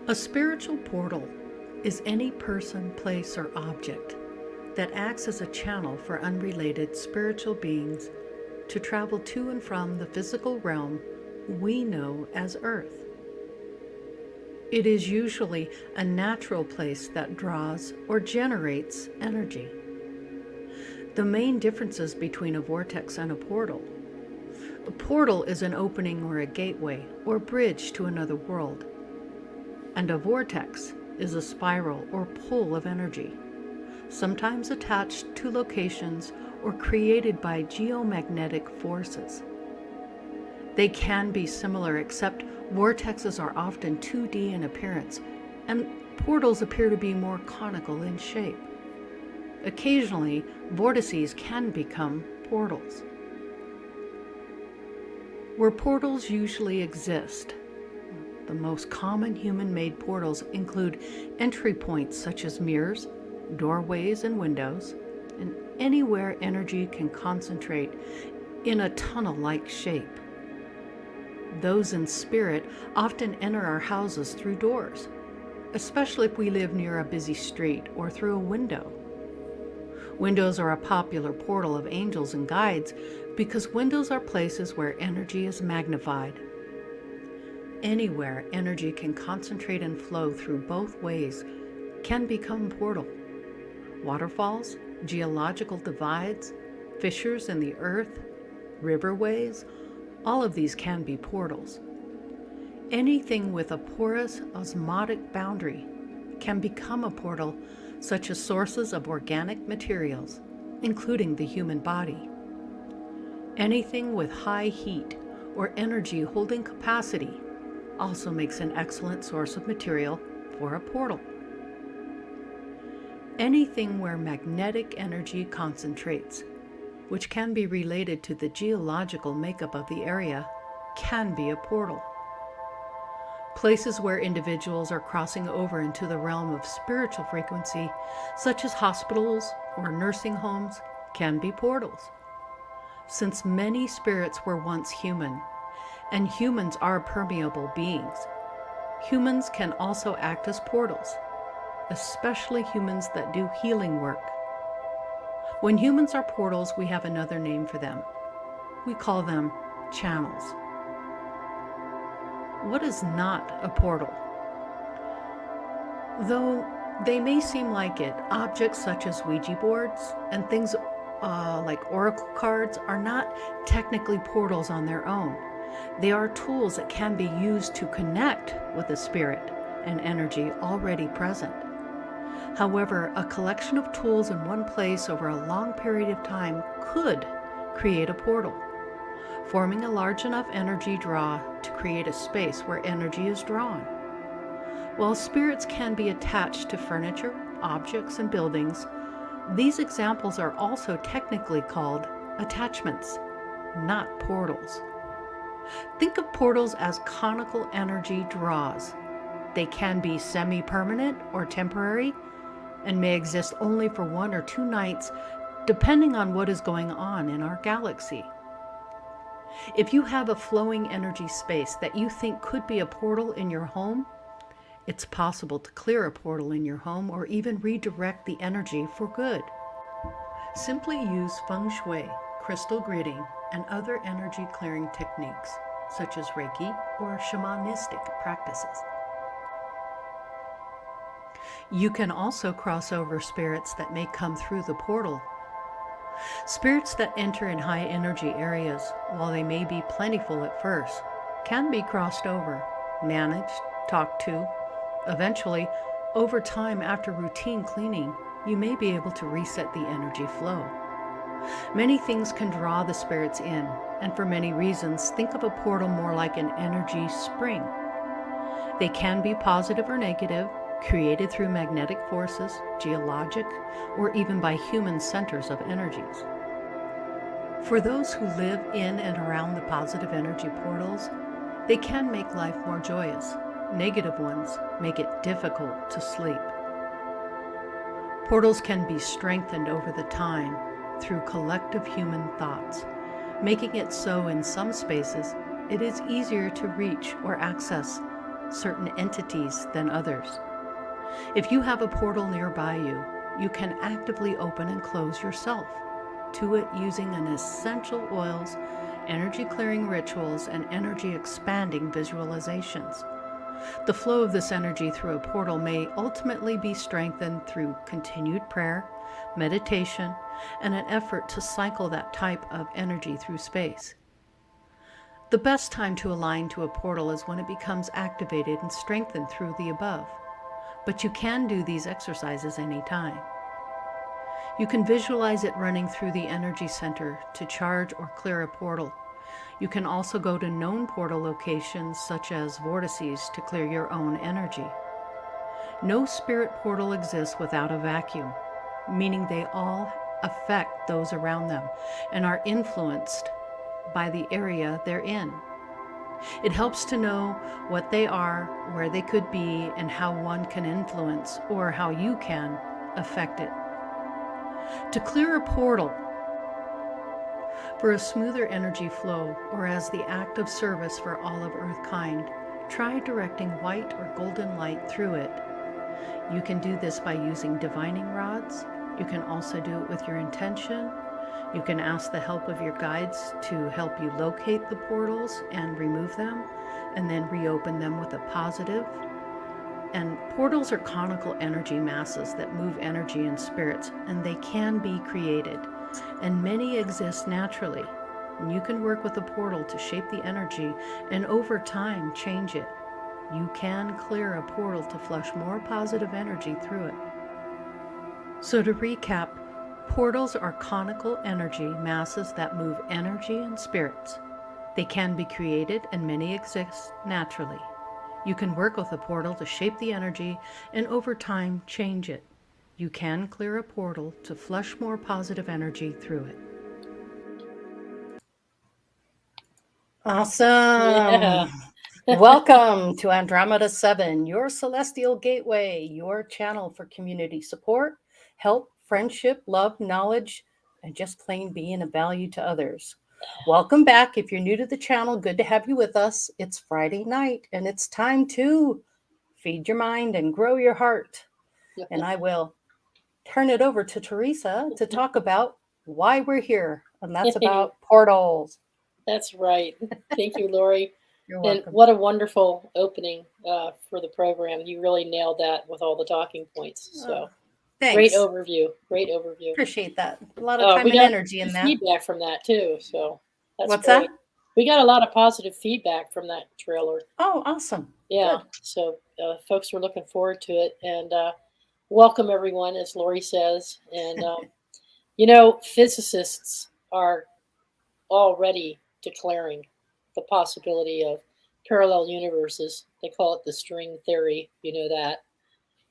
A spiritual portal is any person, place, or object that acts as a channel for unrelated spiritual beings to travel to and from the physical realm we know as Earth. It is usually a natural place that draws or generates energy. The main differences between a vortex and a portal. A portal is an opening or a gateway or bridge to another world. And a vortex is a spiral or pull of energy, sometimes attached to locations or created by geomagnetic forces. They can be similar, except vortexes are often 2D in appearance, and portals appear to be more conical in shape. Occasionally, vortices can become portals. Where portals usually exist, the most common human-made portals include entry points such as mirrors, doorways, and windows, and anywhere energy can concentrate in a tunnel-like shape. Those in spirit often enter our houses through doors, especially if we live near a busy street or through a window. Windows are a popular portal of angels and guides because windows are places where energy is magnified. Anywhere energy can concentrate and flow through both ways can become portal. Waterfalls, geological divides, fissures in the earth, riverways, all of these can be portals. Anything with a porous osmotic boundary can become a portal, such as sources of organic materials, including the human body. Anything with high heat or energy holding capacity also makes an excellent source of material for a portal. Anything where magnetic energy concentrates, which can be related to the geological makeup of the area, can be a portal. Places where individuals are crossing over into the realm of spiritual frequency, such as hospitals or nursing homes, can be portals. Since many spirits were once human, and humans are permeable beings, humans can also act as portals, especially humans that do healing work. When humans are portals, we have another name for them. We call them channels. What is not a portal? Though they may seem like it, objects such as Ouija boards and things like oracle cards are not technically portals on their own. They are tools that can be used to connect with the spirit and energy already present. However, a collection of tools in one place over a long period of time could create a portal, forming a large enough energy draw to create a space where energy is drawn. While spirits can be attached to furniture, objects, and buildings, these examples are also technically called attachments, not portals. Think of portals as conical energy draws. They can be semi-permanent or temporary, and may exist only for 1 or 2 nights, depending on what is going on in our galaxy. If you have a flowing energy space that you think could be a portal in your home, it's possible to clear a portal in your home or even redirect the energy for good. Simply use feng shui, crystal gridding, and other energy clearing techniques, such as Reiki or shamanistic practices. You can also cross over spirits that may come through the portal. Spirits that enter in high energy areas, while they may be plentiful at first, can be crossed over, managed, talked to. Eventually, over time after routine cleaning, you may be able to reset the energy flow. Many things can draw the spirits in, and for many reasons, think of a portal more like an energy spring. They can be positive or negative, created through magnetic forces, geologic, or even by human centers of energies. For those who live in and around the positive energy portals, they can make life more joyous. Negative ones make it difficult to sleep. Portals can be strengthened over the time through collective human thoughts, making it so in some spaces it is easier to reach or access certain entities than others. If you have a portal nearby you, you can actively open and close yourself to it using an essential oils, energy clearing rituals, and energy expanding visualizations. The flow of this energy through a portal may ultimately be strengthened through continued prayer, meditation, and an effort to cycle that type of energy through space. The best time to align to a portal is when it becomes activated and strengthened through the above. But you can do these exercises anytime. You can visualize it running through the energy center to charge or clear a portal. You can also go to known portal locations such as vortices to clear your own energy. No spirit portal exists without a vacuum, meaning they all affect those around them and are influenced by the area they're in. It helps to know what they are, where they could be, and how one can influence or how you can affect it. To clear a portal, for a smoother energy flow, or as the act of service for all of Earthkind, try directing white or golden light through it. You can do this by using divining rods. You can also do it with your intention. You can ask the help of your guides to help you locate the portals and remove them, and then reopen them with a positive. And portals are conical energy masses that move energy and spirits, and they can be created. And many exist naturally. And you can work with a portal to shape the energy and over time change it. You can clear a portal to flush more positive energy through it. So to recap, portals are conical energy masses that move energy and spirits. They can be created and many exist naturally. You can work with a portal to shape the energy and over time change it. You can clear a portal to flush more positive energy through it. Awesome. Yeah. Welcome to Andromeda 7, your celestial gateway, your channel for community support, help, friendship, love, knowledge, and just plain being of value to others. Welcome back. If you're new to the channel, good to have you with us. It's Friday night and it's time to feed your mind and grow your heart. And I will turn it over to Teresa to talk about why we're here. And that's about portals. That's right. Thank you, Lori. You're And welcome. what a wonderful opening for the program. You really nailed that with all the talking points. So great Thanks. overview. Great overview. Appreciate that. A lot of time We and got energy in good that. feedback from that too. So that's What's that? great. We got a lot of positive feedback from that trailer. Oh, awesome. Yeah. Good. So folks were looking forward to it. And welcome, everyone, as Lori says. And, physicists are already declaring the possibility of parallel universes. They call it the string theory, you know that.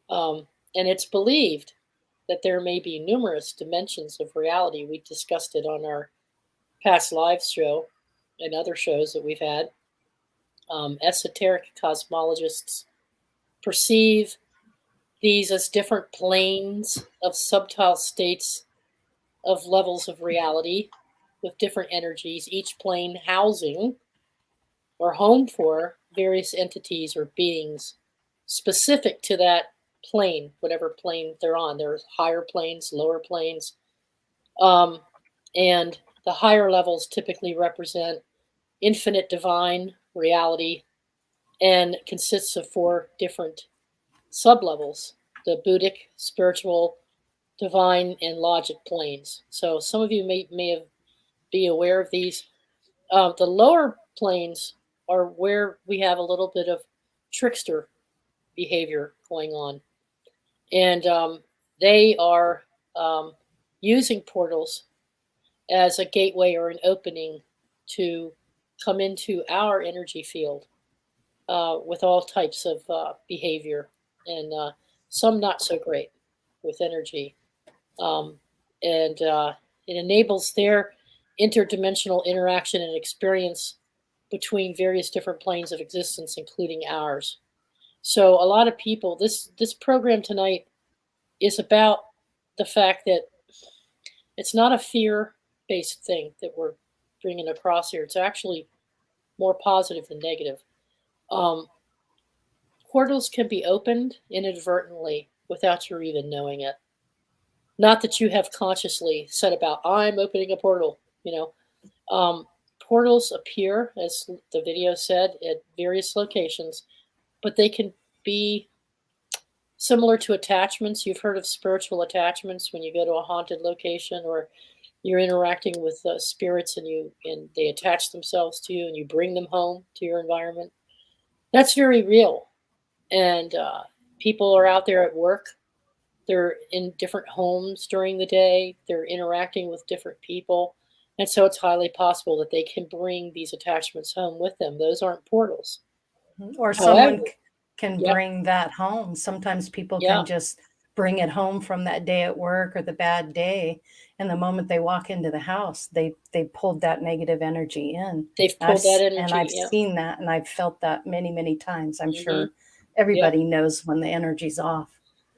And it's believed that there may be numerous dimensions of reality. We discussed it on our past live show and other shows that we've had. Esoteric cosmologists perceive these as different planes of subtle states of levels of reality with different energies, each plane housing or home for various entities or beings specific to that plane, whatever plane they're on. There's higher planes, lower planes. And the higher levels typically represent infinite divine reality and consists of 4 different sublevels: the Buddhic, spiritual, divine, and logic planes. So some of you may be aware of these. The lower planes are where we have a little bit of trickster behavior going on. And they are using portals as a gateway or an opening to come into our energy field with all types of behavior, and some not so great with energy. And it enables their interdimensional interaction and experience between various different planes of existence, including ours. So a lot of people, this program tonight is about the fact that it's not a fear-based thing that we're bringing across here. It's actually more positive than negative. Um, portals can be opened inadvertently without your even knowing it. Not that you have consciously said about, I'm opening a portal, you know. Um, Portals appear, as the video said, at various locations, but they can be similar to attachments. You've heard of spiritual attachments when you go to a haunted location, or you're interacting with spirits and they attach themselves to you and you bring them home to your environment. That's very real. And people are out there at work. They're in different homes during the day. They're interacting with different people. And so it's highly possible that they can bring these attachments home with them. Those aren't portals. Or However, someone can yeah, bring that home. Sometimes people yeah, can just bring it home from that day at work or the bad day, and the moment they walk into the house, they pulled that negative energy in. they've pulled that And I've energy. Yeah. seen that, and I've felt that many, many times. I'm Hmm. sure Yeah. everybody knows when the energy's off.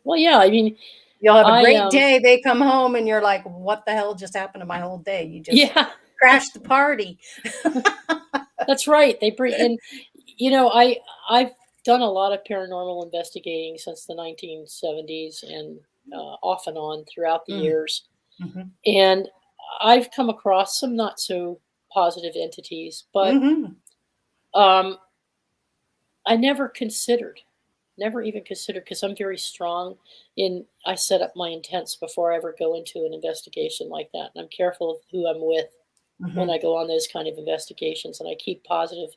Well, yeah. I mean, You'll have a I great day, they come home, and you're like, "What the hell just happened to my whole day? You just yeah, crashed the party." that's right. They bring in, I've done a lot of paranormal investigating since the 1970s and off and on throughout the Mm, years. mhm, And I've come across some not so positive entities, but mhm, um, I never even considered, because I'm very strong I set up my intents before I ever go into an investigation like that. And I'm careful of who I'm with when mhm, I go on those kind of investigations, and I keep positive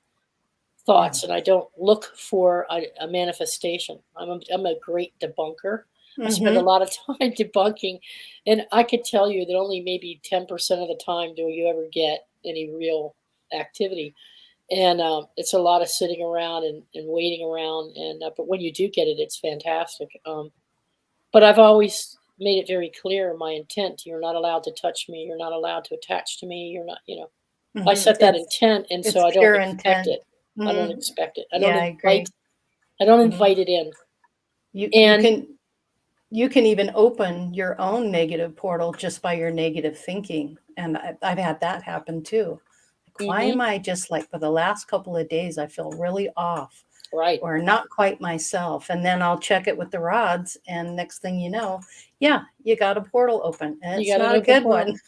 yeah, thoughts, and I don't look for a manifestation. I'm a great debunker. I spend a mhm, lot of time debunking, and I could tell you that only maybe 10% of the time do you ever get any real activity. And it's a lot of sitting around and waiting around. And but when you do get it, it's fantastic. But I've always made it very clear my intent. You're not allowed to touch me. You're not allowed to attach to me. You're not, I mhm. set that intent, and so It's I don't pure expect intent. it. I don't Mhm. expect it. Yeah, I agree. I don't Mhm. invite it in. You And can you can even open your own negative portal just by your negative thinking, and I've had that happen too. Like, why am mhm, I just like for the last couple of days I feel really off right. or not quite myself, and then I'll check it with the rods, and next thing you know, yeah, you got a portal open, and You it's got an not a open good portal. one.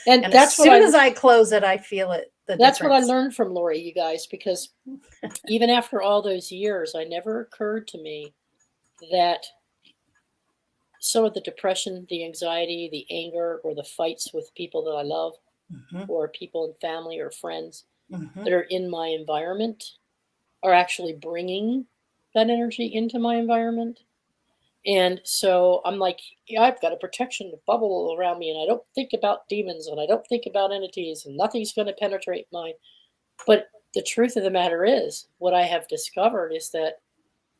And And as soon as I close it, I feel it, the that's what I difference. learned from Lori, you guys, because even after all those years, I never occurred to me that some of the depression, the anxiety, the anger, or the fights with people that I love, Mhm, or people in family or friends that mhm, are in my environment, are actually bringing that energy into my environment. And so I'm like, yeah, I've got a protection bubble around me, and I don't think about demons, and I don't think about entities, and nothing's going to penetrate my. But the truth of the matter is, what I have discovered is that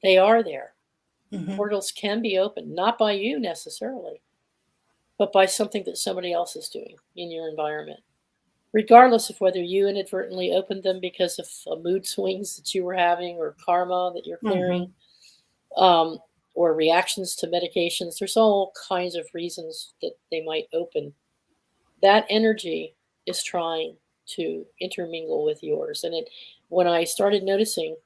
they are there. mhm, Portals can be opened, not by you necessarily, but by something that somebody else is doing in your environment, regardless of whether you inadvertently opened them because of mood swings that you were having, or karma that you're clearing, mhm. um, or reactions to medications. There's all kinds of reasons that they might open. That energy is trying to intermingle with yours. And when I started noticing,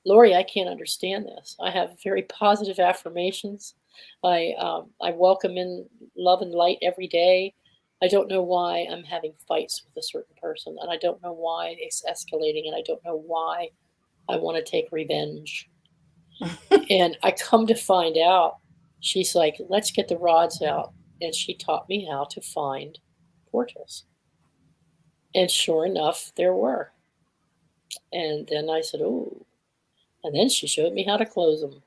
Lori, I can't understand this. I have very positive affirmations. I welcome in love and light every day. I don't know why I'm having fights with a certain person, and I don't know why it's escalating, and I don't know why I want to take revenge. And I come to find out, she's like, let's get the rods out. And she taught me how to find portals. And sure enough, there were. And then I said, oh. And then she showed me how to close them.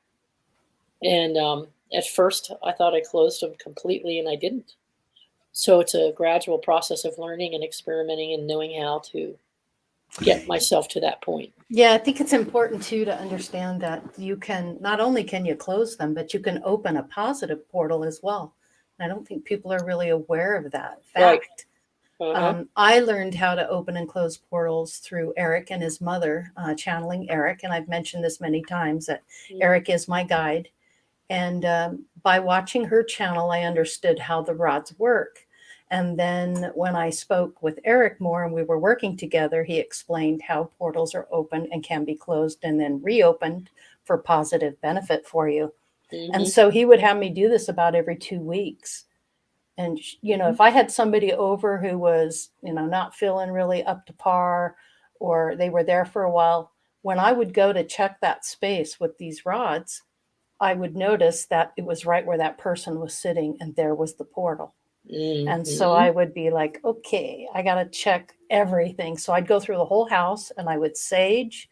And at first, I thought I closed them completely, and I didn't. So it's a gradual process of learning and experimenting and knowing how to get myself to that point. Yeah, I think it's important too to understand that you can not only can you close them, but you can open a positive portal as well. I don't think people are really aware of that Right. fact. Uh huh. I learned how to open and close portals through Eric and his mother, channeling Eric. And I've mentioned this many times that Hmm. Eric is my guide. And by watching her channel, I understood how the rods work. And then when I spoke with Eric more and we were working together, he explained how portals are open and can be closed and then reopened for positive benefit for you. And Mm-hmm. so he would have me do this about every 2 weeks. And, Mm-hmm. if I had somebody over who was, not feeling really up to par, or they were there for a while, when I would go to check that space with these rods, I would notice that it was right where that person was sitting, and there was the portal. And so Mm-hmm. I would be like, okay, I got to check everything. So I'd go through the whole house and I would sage,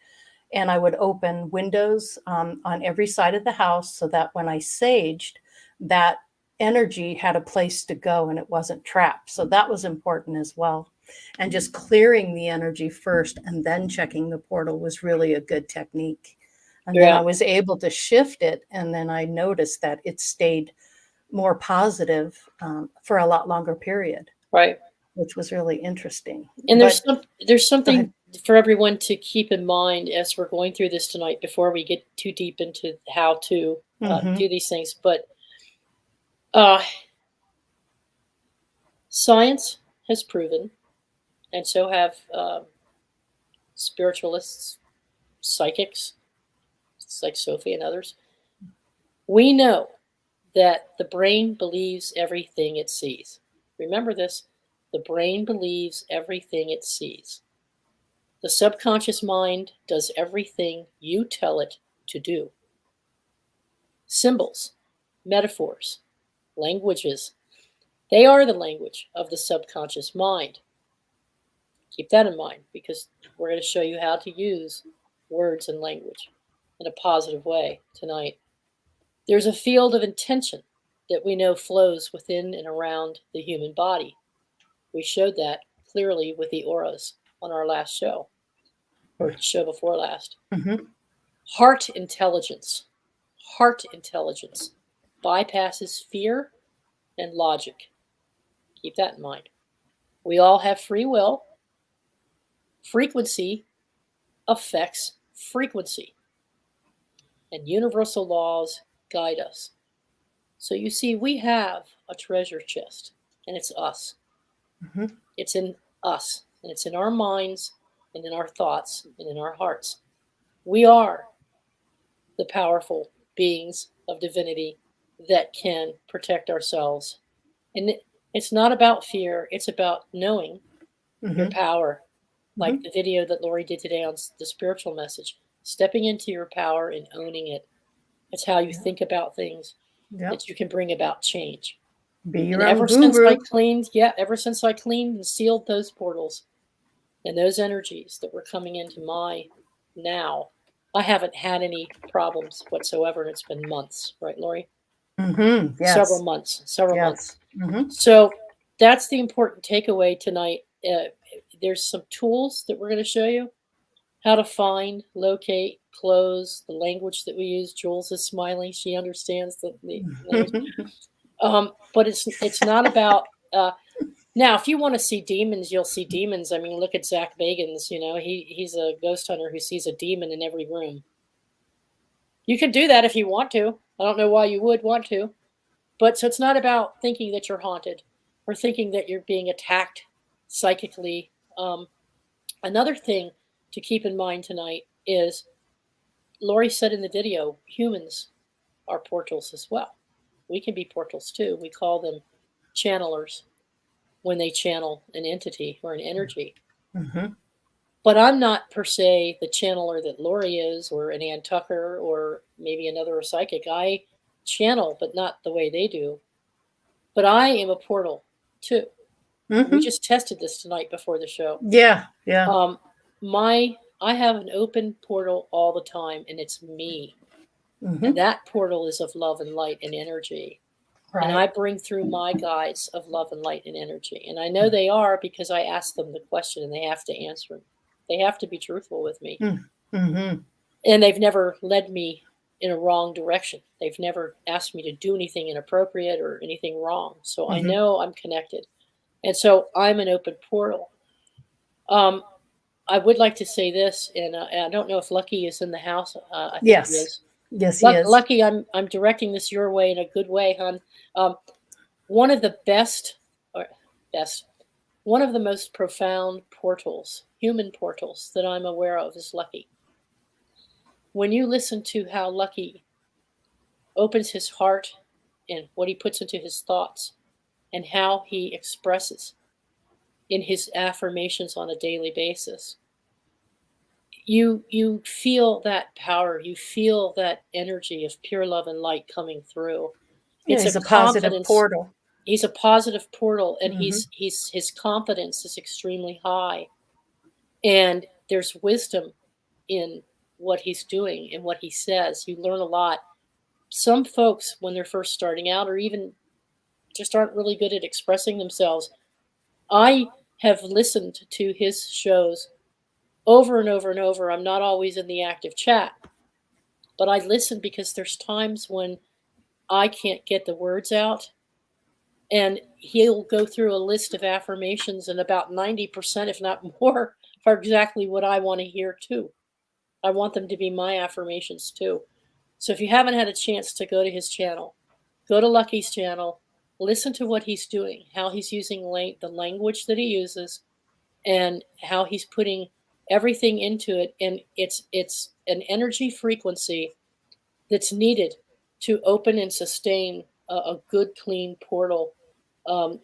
and I would open windows on every side of the house so that when I saged, that energy had a place to go and it wasn't trapped. So that was important as well. And just clearing the energy first and then checking the portal was really a good technique. And then Yeah. I was able to shift it, and then I noticed that it stayed more positive for a lot longer period, Right. which was really interesting. And But there's go ahead. something for everyone to keep in mind as we're going through this tonight before we get too deep into how to Mm-hmm. do these things. But uh, science has proven, and so have spiritualists, psychics, like Sophie and others. We know that the brain believes everything it sees. Remember this, the brain believes everything it sees. The subconscious mind does everything you tell it to do. Symbols, metaphors, languages, they are the language of the subconscious mind. Keep that in mind because we're going to show you how to use words and language in a positive way tonight. There's a field of intention that we know flows within and around the human body. We showed that clearly with the auras on our last show, or show before last. Mm-hmm. Heart intelligence bypasses fear and logic. Keep that in mind. We all have free will. Frequency affects frequency, and universal laws guide us. So you see, we have a treasure chest, and it's us. Mm-hmm. It's in us, and it's in our minds, and in our thoughts, and in our hearts. We are the powerful beings of divinity that can protect ourselves. And it's not about fear, it's about knowing your Mm-hmm. power. Like Mm-hmm. the video that Lori did today on the spiritual message, stepping into your power and owning it. It's how you Yeah. think about things Yep. that you can bring about change. Be And your own guru. ever since I cleaned and sealed those portals and those energies that were coming into my now, I haven't had any problems whatsoever. And it's been months, right, Lori? Mm-hmm. Several Yes. months, several months. Yes. Mm-hmm. So that's the important takeaway tonight. There's some tools that we're going to show you how to find, locate, close, the language that we use. Jules is smiling; she understands the language. But it's not about. Now, if you want to see demons, you'll see demons. I mean, look at Zach Bagans. You know, he's a ghost hunter who sees a demon in every room. You can do that if you want to. I don't know why you would want to. But so it's not about thinking that you're haunted or thinking that you're being attacked psychically. Another thing to keep in mind tonight is Lori said in the video, humans are portals as well. We can be portals too. We call them channelers when they channel an entity or an energy. Mm-hmm. But I'm not per se the channeler that Lori is, or an Ann Tucker, or maybe another psychic. I channel, but not the way they do. But I am a portal too. We Mm-hmm. just tested this tonight before the show. Yeah. Yeah. Um, I have an open portal all the time, and it's me. And Mm-hmm. that portal is of love and light and energy. And I Right. bring through my guides of love and light and energy. And I know they are because I ask them the question and they have to answer it. They have to be truthful with me. Mm-hmm. And they've never led me in a wrong direction. They've never asked me to do anything inappropriate or anything wrong. So I Mm-hmm. know I'm connected. And so I'm an open portal. Um, I would like to say this, and I don't know if Lucky is in the house. I think he Yes. is. Yes, he is. Lucky, I'm directing this your way in a good way, hon. Um, one of the best, one of the most profound portals, human portals that I'm aware of is Lucky. when you listen to how Lucky opens his heart and what he puts into his thoughts and how he expresses in his affirmations on a daily basis, you feel that power, you feel that energy of pure love and light coming through. Yeah, It's a he's a positive confidence. portal. He's a positive portal, and Hmm. he's his confidence is extremely high, and there's wisdom in what he's doing and what he says. You learn a lot. Some folks, when they're first starting out, or even just aren't really good at expressing themselves, I have listened to his shows over and over and over. I'm not always in the active chat, but I listen because there's times when I can't get the words out, and he'll go through a list of affirmations, and about 90%, if not more, are exactly what I want to hear too. I want them to be my affirmations too. So if you haven't had a chance to go to his channel, go to Lucky's channel, listen to what he's doing, how he's using the language that he uses, and how he's putting everything into it. And it's an energy frequency that's needed to open and sustain a good, clean portal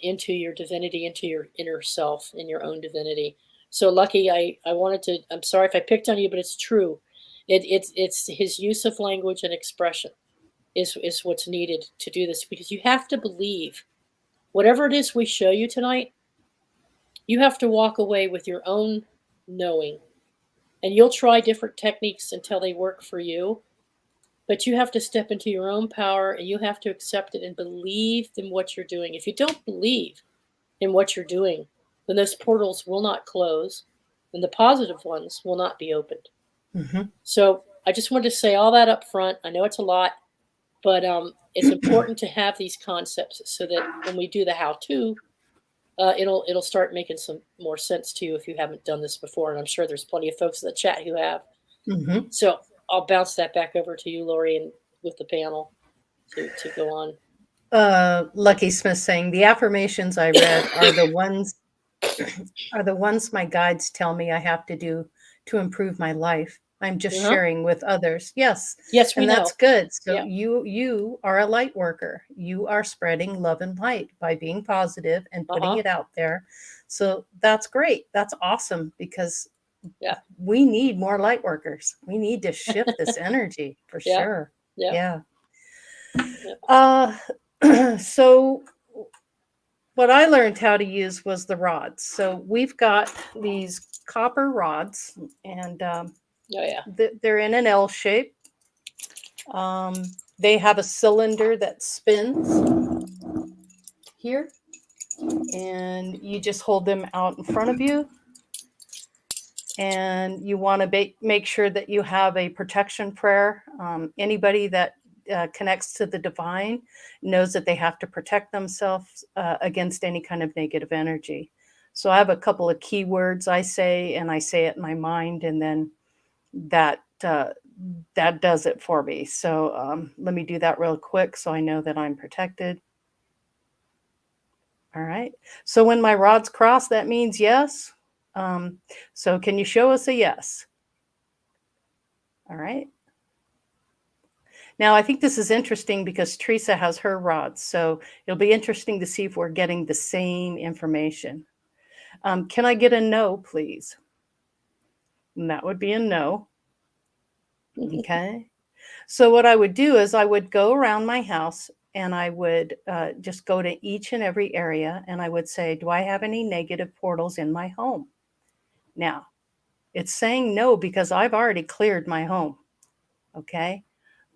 into your divinity, into your inner self, in your own divinity. So Lucky, I wanted to. I'm sorry if I picked on you, but it's true. It's his use of language and expression is what's needed to do this, because you have to believe whatever it is we show you tonight. You have to walk away with your own knowing, and you'll try different techniques until they work for you. But you have to step into your own power, and you have to accept it and believe in what you're doing. If you don't believe in what you're doing, then those portals will not close and the positive ones will not be opened. Hmm. So I just wanted to say all that up front. I know it's a lot, but it's important to have these concepts so that when we do the how to, it'll start making some more sense to you if you haven't done this before. And I'm sure there's plenty of folks in the chat who have. Hmm. So I'll bounce that back over to you, Lori, and with the panel to go on. Lucky Smith saying the affirmations I read are the ones my guides tell me I have to do to improve my life. I'm just Uh-huh. sharing with others. Yes, Yes, we and that's know. good. So Yeah. you are a light worker. You are spreading love and light by being positive and putting Uh-huh. it out there. So that's great. That's awesome because Yeah. we need more light workers. We need to shift this energy for Yeah. sure. Yeah. Yeah. Yeah. Uh so what I learned how to use was the rods. So we've got these copper rods, and Oh yeah. they're in an L shape. Um, they have a cylinder that spins here, and you just hold them out in front of you. And you want to make sure that you have a protection prayer. Anybody that connects to the divine knows that they have to protect themselves against any kind of negative energy. So I have a couple of keywords I say, and I say it in my mind, and then that that does it for me. So let me do that real quick so I know that I'm protected. All right. So when my rods cross, that means yes. So can you show us a yes? All right. Now, I think this is interesting because Teresa has her rods. So it'll be interesting to see if we're getting the same information. Can I get a no, please? And that would be a no. Okay. So what I would do is I would go around my house and I would just go to each and every area and I would say, do I have any negative portals in my home? Now, it's saying no because I've already cleared my home. Okay.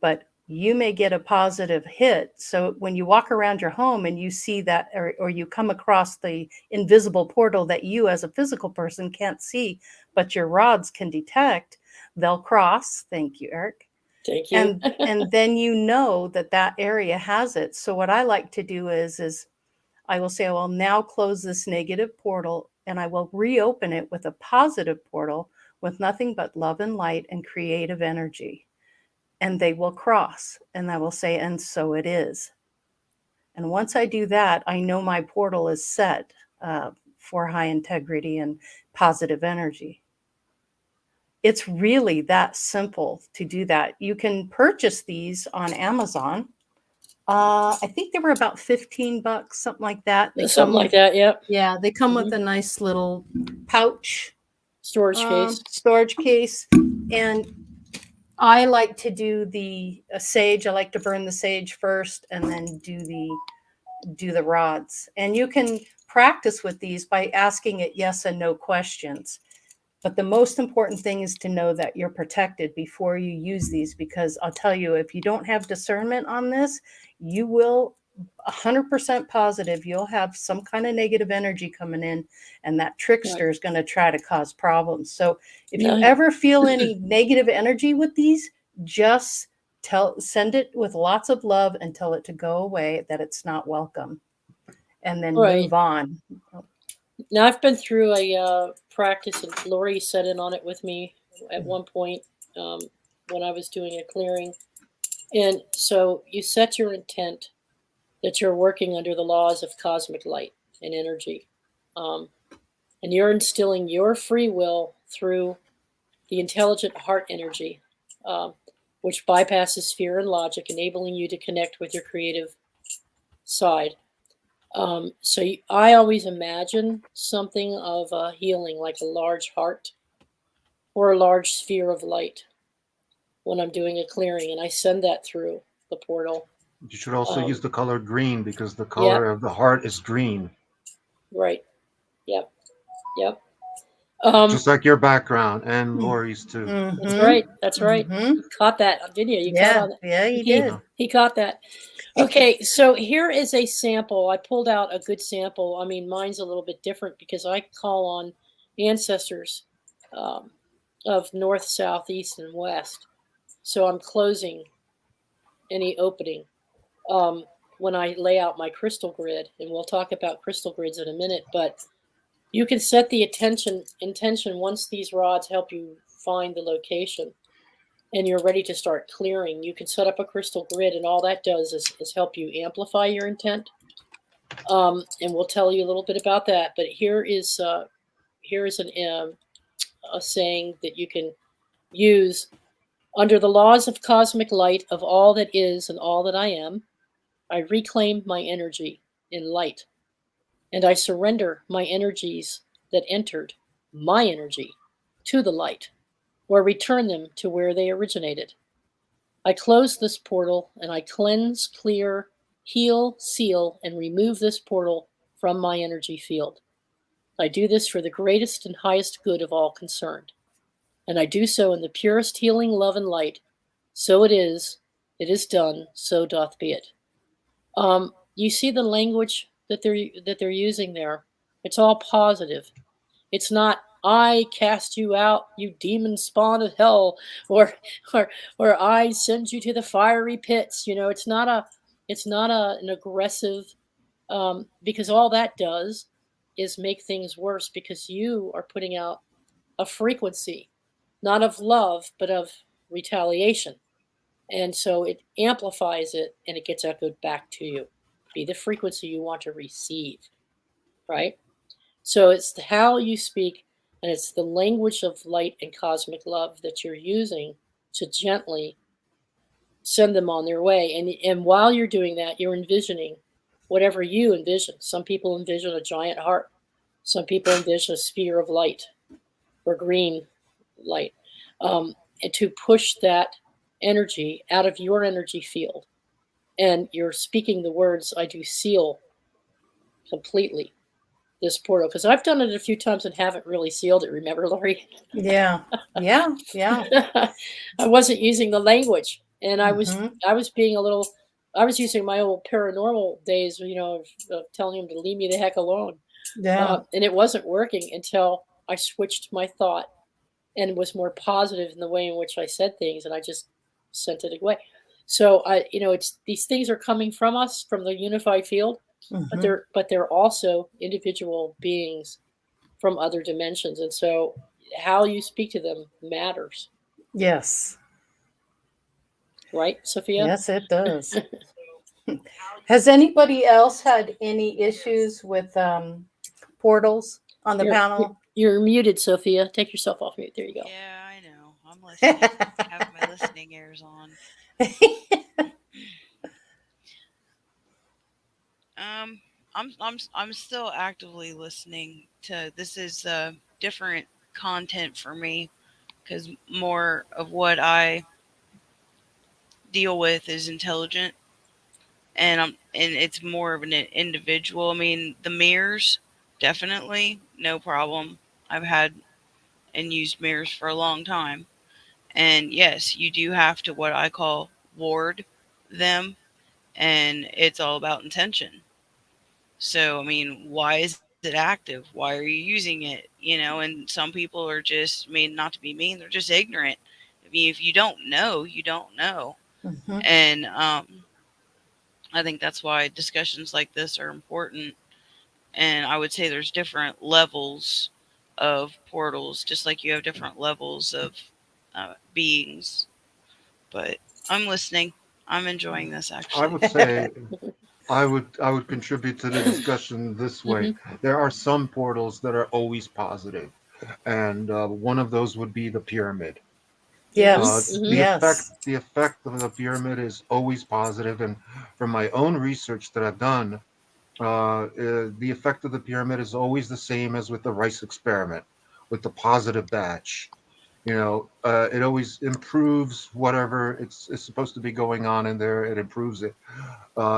But you may get a positive hit. So when you walk around your home and you see that, or you come across the invisible portal that you as a physical person can't see, but your rods can detect, they'll cross. Thank you, Eric. Thank you. And then you know that that area has it. So what I like to do is I will say, I will now close this negative portal and I will reopen it with a positive portal with nothing but love and light and creative energy, and they will cross, and I will say, and so it is. And once I do that, I know my portal is set for high integrity and positive energy. It's really that simple to do that. You can purchase these on Amazon. I think they were about $15, something like that. They Something come like with, that. Yep. yeah, they come with Mhm. a nice little pouch, Storage case. storage case. And I like to do the sage. I like to burn the sage first and then do the rods. And you can practice with these by asking it yes and no questions. But the most important thing is to know that you're protected before you use these, because I'll tell you, if you don't have discernment on this, you will 100% positive you'll have some kind of negative energy coming in, and that trickster Right. is going to try to cause problems. So if you No. ever feel any negative energy with these, just send it with lots of love and tell it to go away, that it's not welcome, and then Right. move on. Now I've been through a practice, and Lori set in on it with me at one point when I was doing a clearing. And so you set your intent that you're working under the laws of cosmic light and energy. Um, and you're instilling your free will through the intelligent heart energy, um, which bypasses fear and logic, enabling you to connect with your creative side. I always imagine something of a healing, like a large heart or a large sphere of light when I'm doing a clearing, and I send that through the portal. You should also use Um, the color green because the yep, color of the heart is green, right. Yep, yep. Um, just like your background and Lori's too. that's Mm-hmm. right. That's right. Mm-hmm. You caught that, didn't you? You caught Yeah, on that. yeah, you He did. Yeah. he caught that. Okay, so here is a sample. I pulled out a good sample. I mean, mine's a little bit different because I call on ancestors um, of north, south, east, and west. So I'm closing any opening when I lay out my crystal grid, and we'll talk about crystal grids in a minute. But you can set the intention once these rods help you find the location and you're ready to start clearing. You can set up a crystal grid, and all that does is help you amplify your intent. And we'll tell you a little bit about that. But here is a saying that you can use: under the laws of cosmic light of all that is and all that I am, I reclaim my energy in light, and I surrender my energies that entered my energy to the light, or return them to where they originated. I close this portal and I cleanse, clear, heal, seal, and remove this portal from my energy field. I do this for the greatest and highest good of all concerned. And I do so in the purest healing love and light. So it is done, so doth be it. You see the language that they're using there. It's all positive. It's not "I cast you out, you demon spawn of hell," or or "I send you to the fiery pits." You know, it's not an aggressive because all that does is make things worse because you are putting out a frequency, not of love, but of retaliation. And so it amplifies it and it gets echoed back to you. Be the frequency you want to receive, right? So it's how you speak, and it's the language of light and cosmic love that you're using to gently send them on their way. And while you're doing that, you're envisioning whatever you envision. Some people envision a giant heart. Some people envision a sphere of light or green light, and to push that energy out of your energy field. And you're speaking the words, "I do seal completely this portal," because I've done it a few times and haven't really sealed it. Remember, Lori? Yeah, yeah, yeah. I wasn't using the language, and Mm-hmm. I was being a little. I was using my old paranormal days, of telling him to leave me the heck alone, Yeah. and it wasn't working until I switched my thought and was more positive in the way in which I said things, and I just sent it away. So it's these things are coming from us, from the unified field, but Mm-hmm. they're also individual beings from other dimensions, and so how you speak to them matters, Yes. right, Sophia? Yes, it does. Has anybody else had any issues with portals on the You're panel? you're muted, Sophia. Take yourself off mute. There you go. Yeah, I know. I'm listening. I have my listening ears on. Um, I'm still actively listening to. This is different content for me because more of what I deal with is intelligent, and it's more of an individual. I mean, the mirrors, definitely no problem. I've had and used mirrors for a long time, and yes, you do have to what I call ward them, and it's all about intention. So, I mean, why is it active? Why are you using it? You know, and some people are just, I mean, not to be mean, they're just ignorant. I mean, if you don't know, you don't know. Mhm. And I think that's why discussions like this are important. And I would say there's different levels of portals, just like you have different levels of beings. But I'm listening. I'm enjoying this I actually. would say I would contribute to the discussion this way. Hmm. There are some portals that are always positive, and one of those would be the pyramid. Hmm. Yes. Hmm. Yes. The effect of the pyramid is always positive, and from my own research that I've done, the effect of the pyramid is always the same as with the rice experiment, with the positive batch. It always improves whatever it's supposed to be going on in there. It improves it.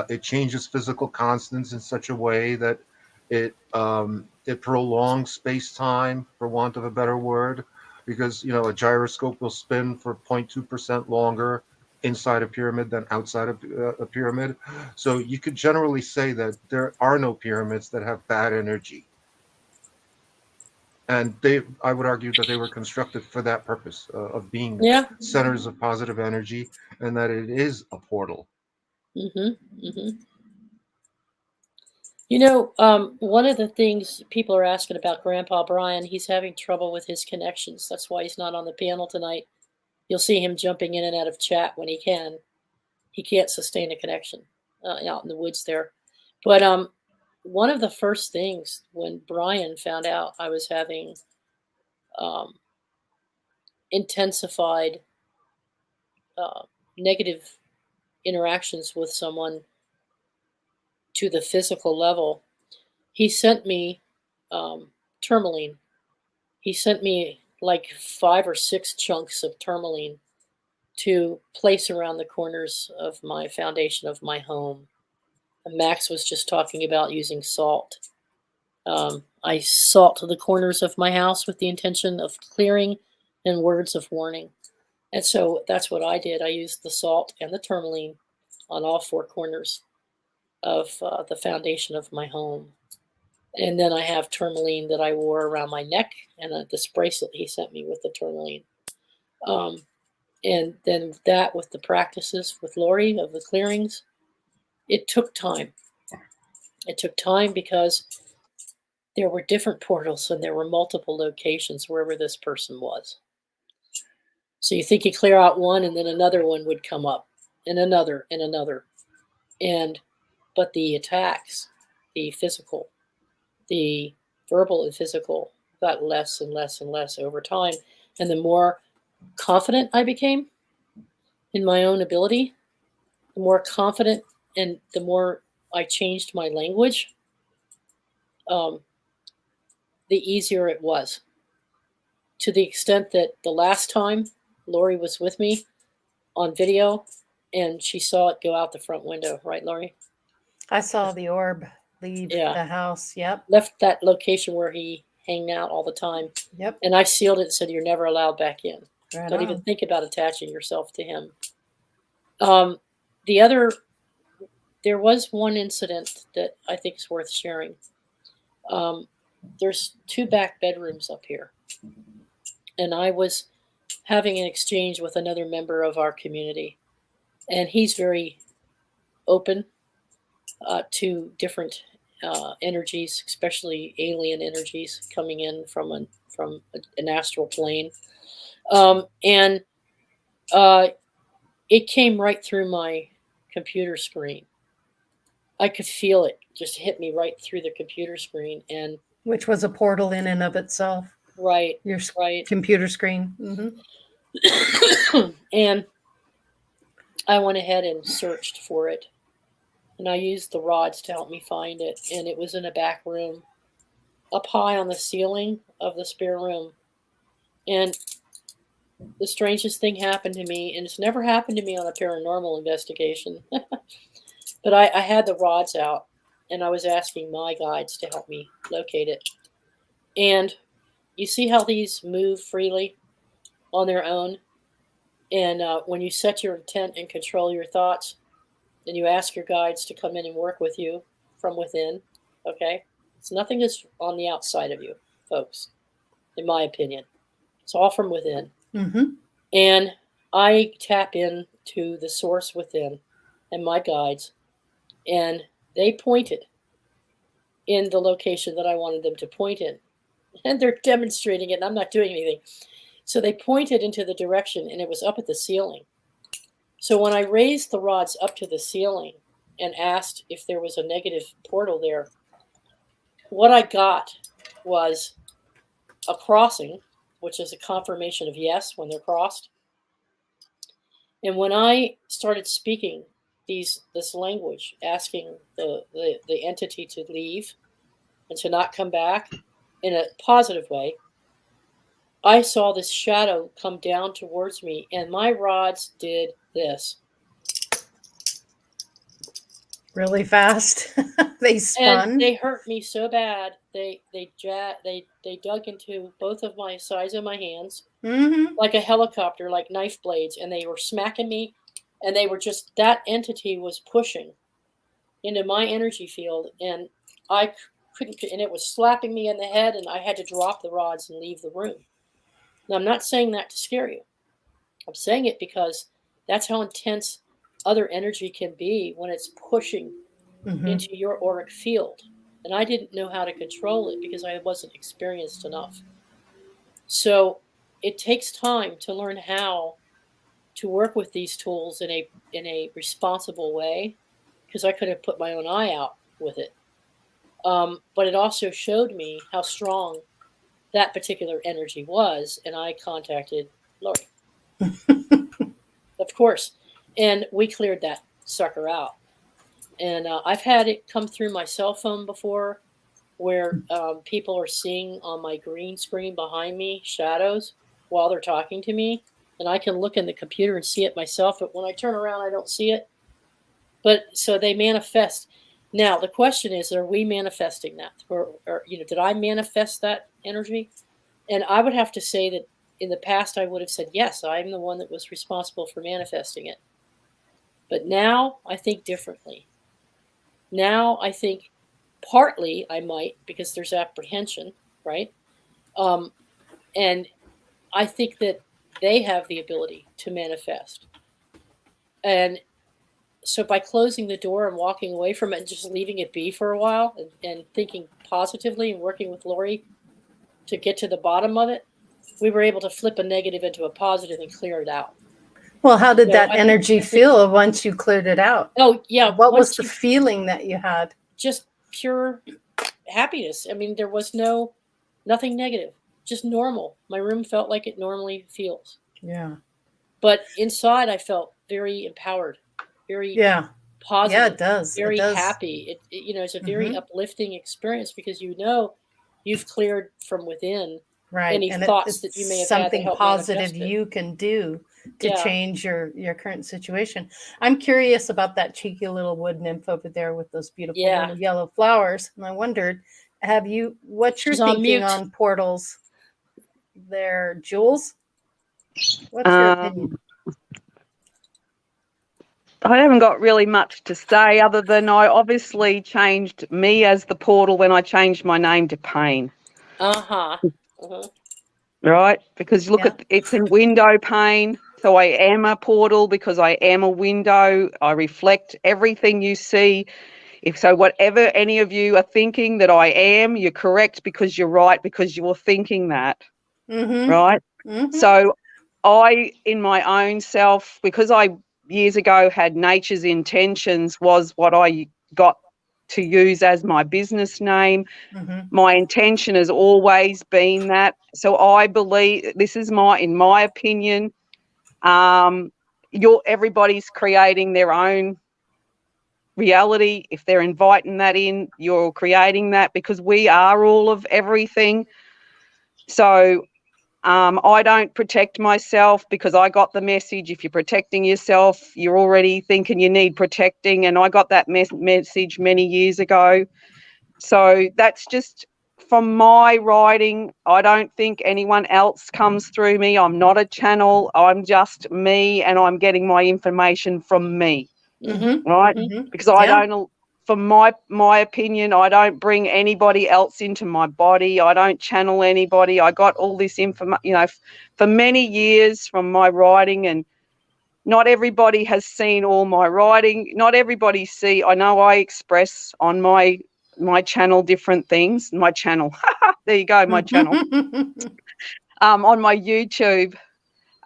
It changes physical constants in such a way that it prolongs space time, for want of a better word, because a gyroscope will spin for 0.2% longer inside a pyramid than outside of a pyramid. So you could generally say that there are no pyramids that have bad energy, and I would argue that they were constructed for that purpose, of being Yeah. centers of positive energy, and that it is a portal. Hmm. Hmm. One of the things people are asking about Grandpa Brian, he's having trouble with his connections. That's why he's not on the panel tonight. You'll see him jumping in and out of chat when he can. He can't sustain a connection out in the woods there. But one of the first things when Brian found out I was having um, intensified uh, negative interactions with someone to the physical level, he sent me tourmaline. He sent me like 5 or 6 chunks of tourmaline to place around the corners of my foundation of my home. And Max was just talking about using salt. I salt the corners of my house with the intention of clearing and words of warning. And so that's what I did. I used the salt and the tourmaline on all 4 corners of the foundation of my home. And then I have tourmaline that I wore around my neck and this bracelet he sent me with the tourmaline. Um, and then that with the practices with Lori of the clearings, it took time. It took time because there were different portals and there were multiple locations wherever this person was. So you think you clear out one and then another one would come up and another and another. And but the attacks, the physical, the verbal and physical got less and less and less over time. And the more confident I became in my own ability, the more confident and the more I changed my language, um, the easier it was. To the extent that the last time Lori was with me on video and she saw it go out the front window, right, Lori? I saw the orb leave Yeah. the house. Yep. Left that location where he hang out all the time. Yep. And I sealed it and said, "You're never allowed back in. Right Don't on. even think about attaching yourself to him." Um, the other, there was one incident that I think is worth sharing. Um, there's 2 back bedrooms up here, and I was having an exchange with another member of our community, and he's very open to different energies, especially alien energies coming in from an astral plane, and uh, it came right through my computer screen. I could feel it just hit me right through the computer screen, and Which was a portal in and of itself. right, Your right. computer screen. Mm-hmm. And I went ahead and searched for it. And I used the rods to help me find it. And it was in a back room, up high on the ceiling of the spare room. And the strangest thing happened to me, and it's never happened to me on a paranormal investigation. But I had the rods out, and I was asking my guides to help me locate it. And you see how these move freely on their own? And when you set your intent and control your thoughts, and you ask your guides to come in and work with you from within, okay? It's nothing that's on the outside of you, folks, in my opinion. It's all from within. Mm-hmm. And I tap into the source within and my guides, and they pointed in the location that I wanted them to point in. And they're demonstrating it, and I'm not doing anything. So they pointed into the direction, and it was up at the ceiling. So when I raised the rods up to the ceiling and asked if there was a negative portal there, what I got was a crossing, which is a confirmation of yes when they're crossed. And when I started speaking this language, asking the entity to leave and to not come back in a positive way, I saw this shadow come down towards me, and my rods did this. Really fast. They spun. And they hurt me so bad. They dug into both of my sides of my hands Mm-hmm. like a helicopter, like knife blades, and they were smacking me, and they were just, that entity was pushing into my energy field, and I couldn't, and it was slapping me in the head, and I had to drop the rods and leave the room. Now, I'm not saying that to scare you. I'm saying it because that's how intense other energy can be when it's pushing Mm-hmm. into your auric field. And I didn't know how to control it because I wasn't experienced enough. So it takes time to learn how to work with these tools in a responsible way, because I could have put my own eye out with it. But it also showed me how strong that particular energy was, and I contacted Lori, of course, and we cleared that sucker out. And I've had it come through my cell phone before, where people are seeing on my green screen behind me shadows while they're talking to me, and I can look in the computer and see it myself, but when I turn around I don't see it. But so they manifest. Now the question is, are we manifesting that, or did I manifest that energy? And I would have to say that in the past I would have said yes, I'm the one that was responsible for manifesting it. But now I think differently. Now I think partly I might, because there's apprehension, right? And I think that they have the ability to manifest. And so by closing the door and walking away from it and just leaving it be for a while, and thinking positively and working with Lori to get to the bottom of it, we were able to flip a negative into a positive and clear it out. Well, how did So that I energy think- feel once you cleared it out? Oh, yeah. What was once the you- feeling that you had? Just pure happiness. I mean, there was nothing negative, just normal. My room felt like it normally feels. Yeah. But inside I felt very empowered, very Yeah. positive, Yeah, it does. very It does. happy. It's a very Mhm. uplifting experience, because you've cleared from within Right. any And thoughts it's that you may have had to something help positive manifest it. you can do to Yeah. change your current situation. I'm curious about that cheeky little wood nymph over there with those beautiful Yeah. little yellow flowers. And I wondered, what's your She's on thinking mute. on portals there, Jules? What's your opinion? I haven't got really much to say other than I obviously changed me as the portal when I changed my name to Pain, Uh-huh. Uh-huh. right? Because look Yeah. at it's in window pane. So I am a portal because I am a window. I reflect everything you see. So whatever any of you are thinking that I am, you're correct, because you're right, because you're thinking that, Mm-hmm. right? Mm-hmm. So I, in my own self, because I years ago had Nature's Intentions was what I got to use as my business name. Mm-hmm. My intention has always been that. So I believe this is in my opinion, Everybody's creating their own reality. If they're inviting that in, you're creating that, because we are all of everything. So I don't protect myself because I got the message. If you're protecting yourself, you're already thinking you need protecting. And I got that message many years ago. So that's just from my writing. I don't think anyone else comes through me. I'm not a channel. I'm just me, and I'm getting my information from me. Mm-hmm. Right? Mm-hmm. Because I don't, from my opinion, I don't bring anybody else into my body. I don't channel anybody. I got all this information, for many years from my writing, and not everybody has seen all my writing. Not everybody I know I express on my channel different things. My channel. There you go, my channel. On my YouTube.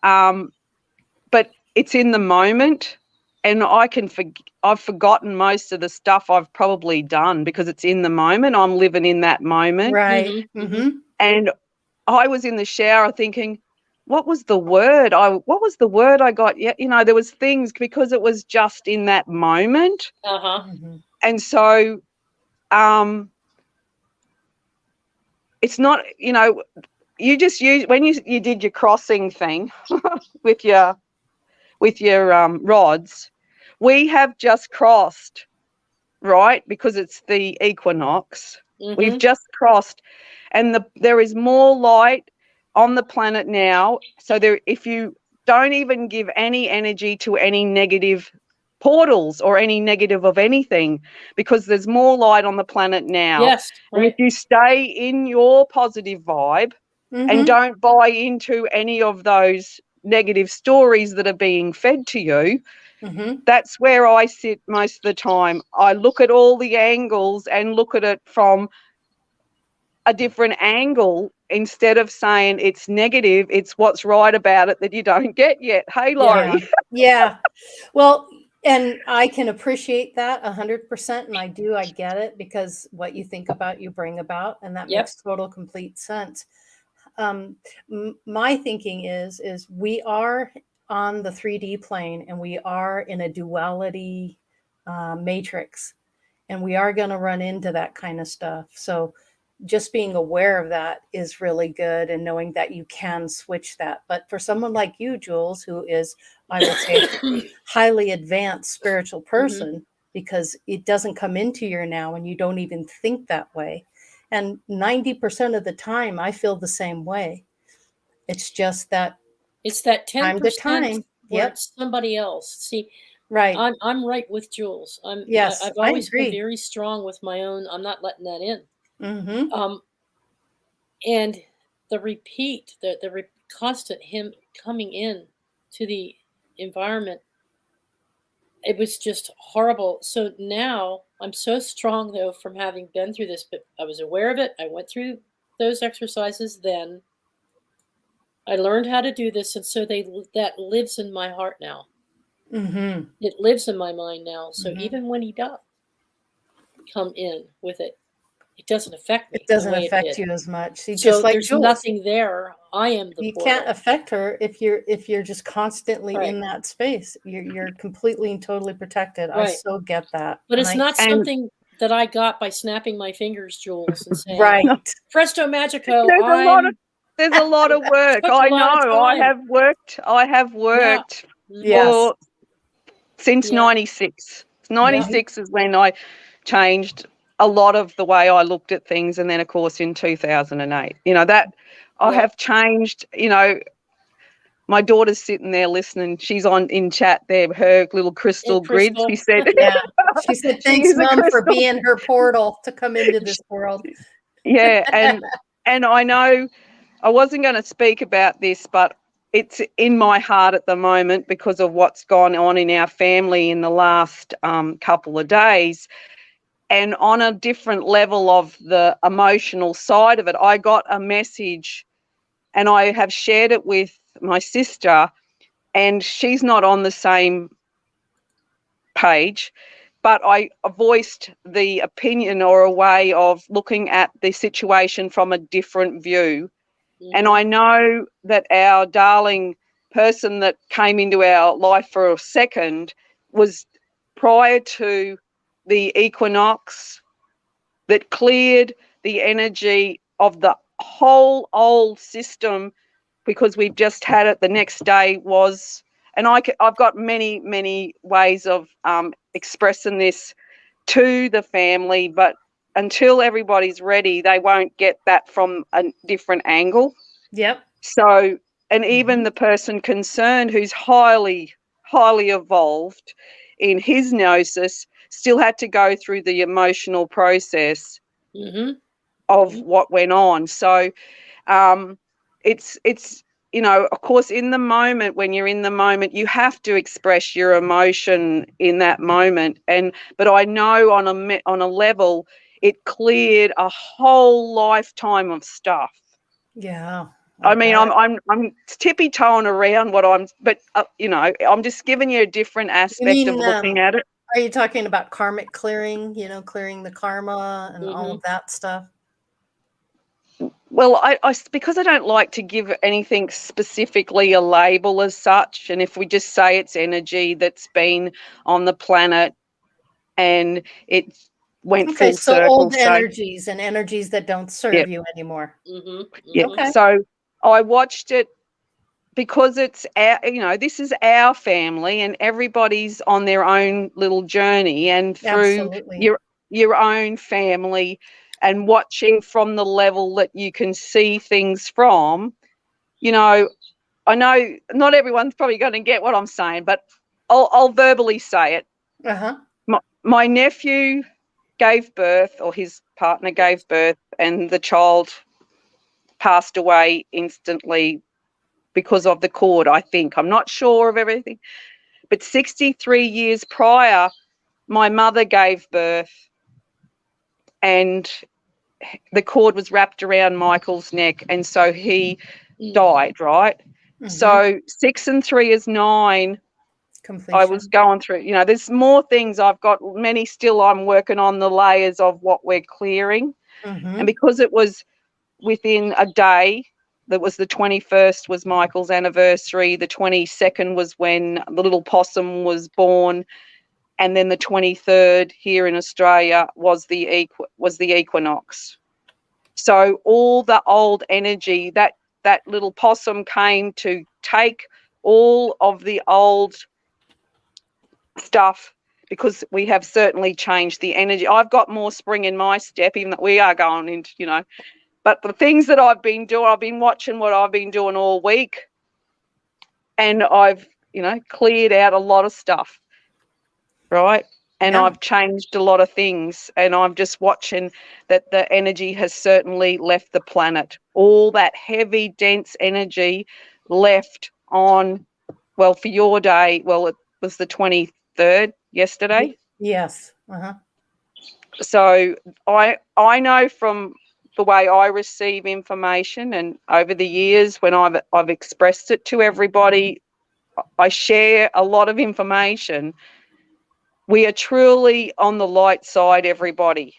But it's in the moment, and I've forgotten most of the stuff I've probably done because it's in the moment. I'm living in that moment. Right. Mm-hmm. Mm-hmm. And I was in the shower thinking, what was the word I got? Yeah, there was things, because it was just in that moment. Uh-huh. Mm-hmm. And so it's not, you just use, when you did your crossing thing with your rods, we have just crossed, right? Because it's the equinox. Mm-hmm. We've just crossed, and there is more light on the planet now. So if you don't even give any energy to any negative portals or any negative of anything, because there's more light on the planet now. Yes. And Right. if you stay in your positive vibe Mm-hmm. and don't buy into any of those negative stories that are being fed to you, Mm-hmm. that's where I sit most of the time. I look at all the angles and look at it from a different angle, instead of saying it's negative. It's what's right about it that you don't get yet. Hey, Laurie. Yeah. Well, and I can appreciate that 100%. And I get it, because what you think about, you bring about, and that Yep. makes total, complete sense. My thinking is we are on the 3D plane, and we are in a duality matrix, and we are going to run into that kind of stuff. So just being aware of that is really good, and knowing that you can switch that. But for someone like you, Jules, who is, I would say, highly advanced spiritual person, because it doesn't come into your now and you don't even think that way. And 90% of the time, I feel the same way. It's just that It's that time to 10% time. where Yep. it's somebody else. See, Right. I'm right with Jules. Yes, I've I always been agree. very strong with my own. I'm not letting that in. Mm-hmm. And the constant him coming in to the environment, it was just horrible. So now I'm so strong, though, from having been through this, but I was aware of it. I went through those exercises then. I learned how to do this, and so that lives in my heart now. Mm-hmm. It lives in my mind now. So Mm-hmm. even when he does come in with it, it doesn't affect me It the doesn't way it affect did. you as much. See, So just like there's Jules, nothing there. I am the you portal. can't affect her if you're just constantly Right. in that space. You're completely and totally protected. I Right. so get that. But And it's I not something that I got by snapping my fingers, Jules, and saying, right. "Presto magico, There's a lot of work. took a I lot of know. I time." have Yeah. worked Yes. since Yeah. 96. 96 is when I changed a lot of the way I looked at things, and then of course in 2008. I have changed, my daughter's sitting there listening. She's in chat there, her little crystal grid. Crystal. She said, Yeah. She said, thanks, she's a Mom, for crystal. being her portal to come into this world. Yeah, and I know I wasn't going to speak about this, but it's in my heart at the moment because of what's gone on in our family in the last couple of days. And on a different level of the emotional side of it, I got a message, and I have shared it with my sister, and she's not on the same page, but I voiced the opinion or a way of looking at the situation from a different view. And I know that our darling person that came into our life for a second was prior to the equinox that cleared the energy of the whole old system, because we've just had it. The next day was, and I've got many ways of expressing this to the family, but until everybody's ready, they won't get that from a different angle. Yep. So, and even the person concerned, who's highly evolved in his gnosis, still had to go through the emotional process of what went on. So it's of course, in the moment, when you're in the moment, you have to express your emotion in that moment. But I know on a level, it cleared a whole lifetime of stuff. Yeah. I mean, I'm tippy-toeing around but I'm just giving you a different aspect of looking at it. Are you talking about karmic clearing, clearing the karma and all of that stuff? Well, I because I don't like to give anything specifically a label as such, and if we just say it's energy that's been on the planet and it went full so circle. Old energies and energies that don't serve you anymore. Yeah. Okay. So I watched it because it's our, this is our family, and everybody's on their own little journey, and through your own family, and watching from the level that you can see things from, I know not everyone's probably going to get what I'm saying, but I'll verbally say it. My nephew gave birth, or his partner gave birth, and the child passed away instantly because of the cord, I think. I'm not sure of everything. But 63 years prior, my mother gave birth, and the cord was wrapped around Michael's neck, and so he died, right? So 6 and 3 is 9. Completion. I was going through, there's more things. I've got many still. I'm working on the layers of what we're clearing. And because it was within a day, that was the 21st was Michael's anniversary. The 22nd was when the little possum was born. And then the 23rd here in Australia was the equinox. So all the old energy, that little possum came to take all of the old stuff, because we have certainly changed the energy. I've got more spring in my step, even that we are going into, but the things that I've been doing, I've been watching what I've been doing all week, and I've, cleared out a lot of stuff, right? And I've changed a lot of things, and I'm just watching that the energy has certainly left the planet. All that heavy, dense energy left on, well, for your day, well, it was the 23rd yesterday. Yes. So I know from the way I receive information, and over the years when I've expressed it to everybody, I share a lot of information. We are truly on the light side, everybody.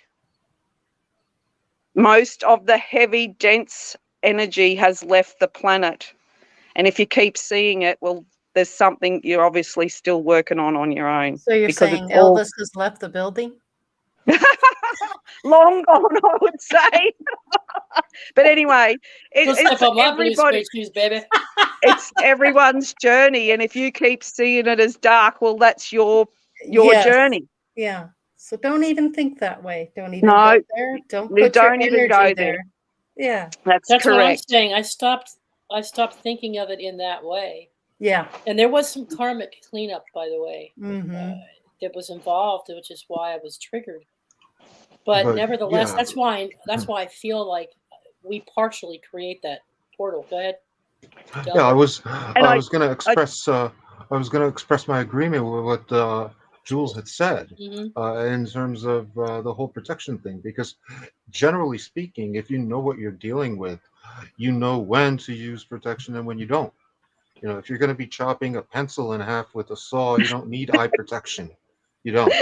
Most of the heavy, dense energy has left the planet. And if you keep seeing it, well, there's something you're obviously still working on your own. So you're saying Elvis has left the building? Long gone, I would say. But anyway, it's everybody. Baby. It's everyone's journey, and if you keep seeing it as dark, well, that's your journey. Yeah. So don't even think that way. Don't even go there. Don't put your energy go there. Yeah. That's correct. What I'm saying. I stopped thinking of it in that way. Yeah. And there was some karmic cleanup, by the way, that was involved, which is why I was triggered. But nevertheless, that's why I feel like we partially create that portal. Go ahead. Yeah, I was going to express my agreement with what Jules had said in terms of the whole protection thing, because generally speaking, if you know what you're dealing with, you know when to use protection and when you don't. If you're going to be chopping a pencil in half with a saw, you don't need eye protection. You don't.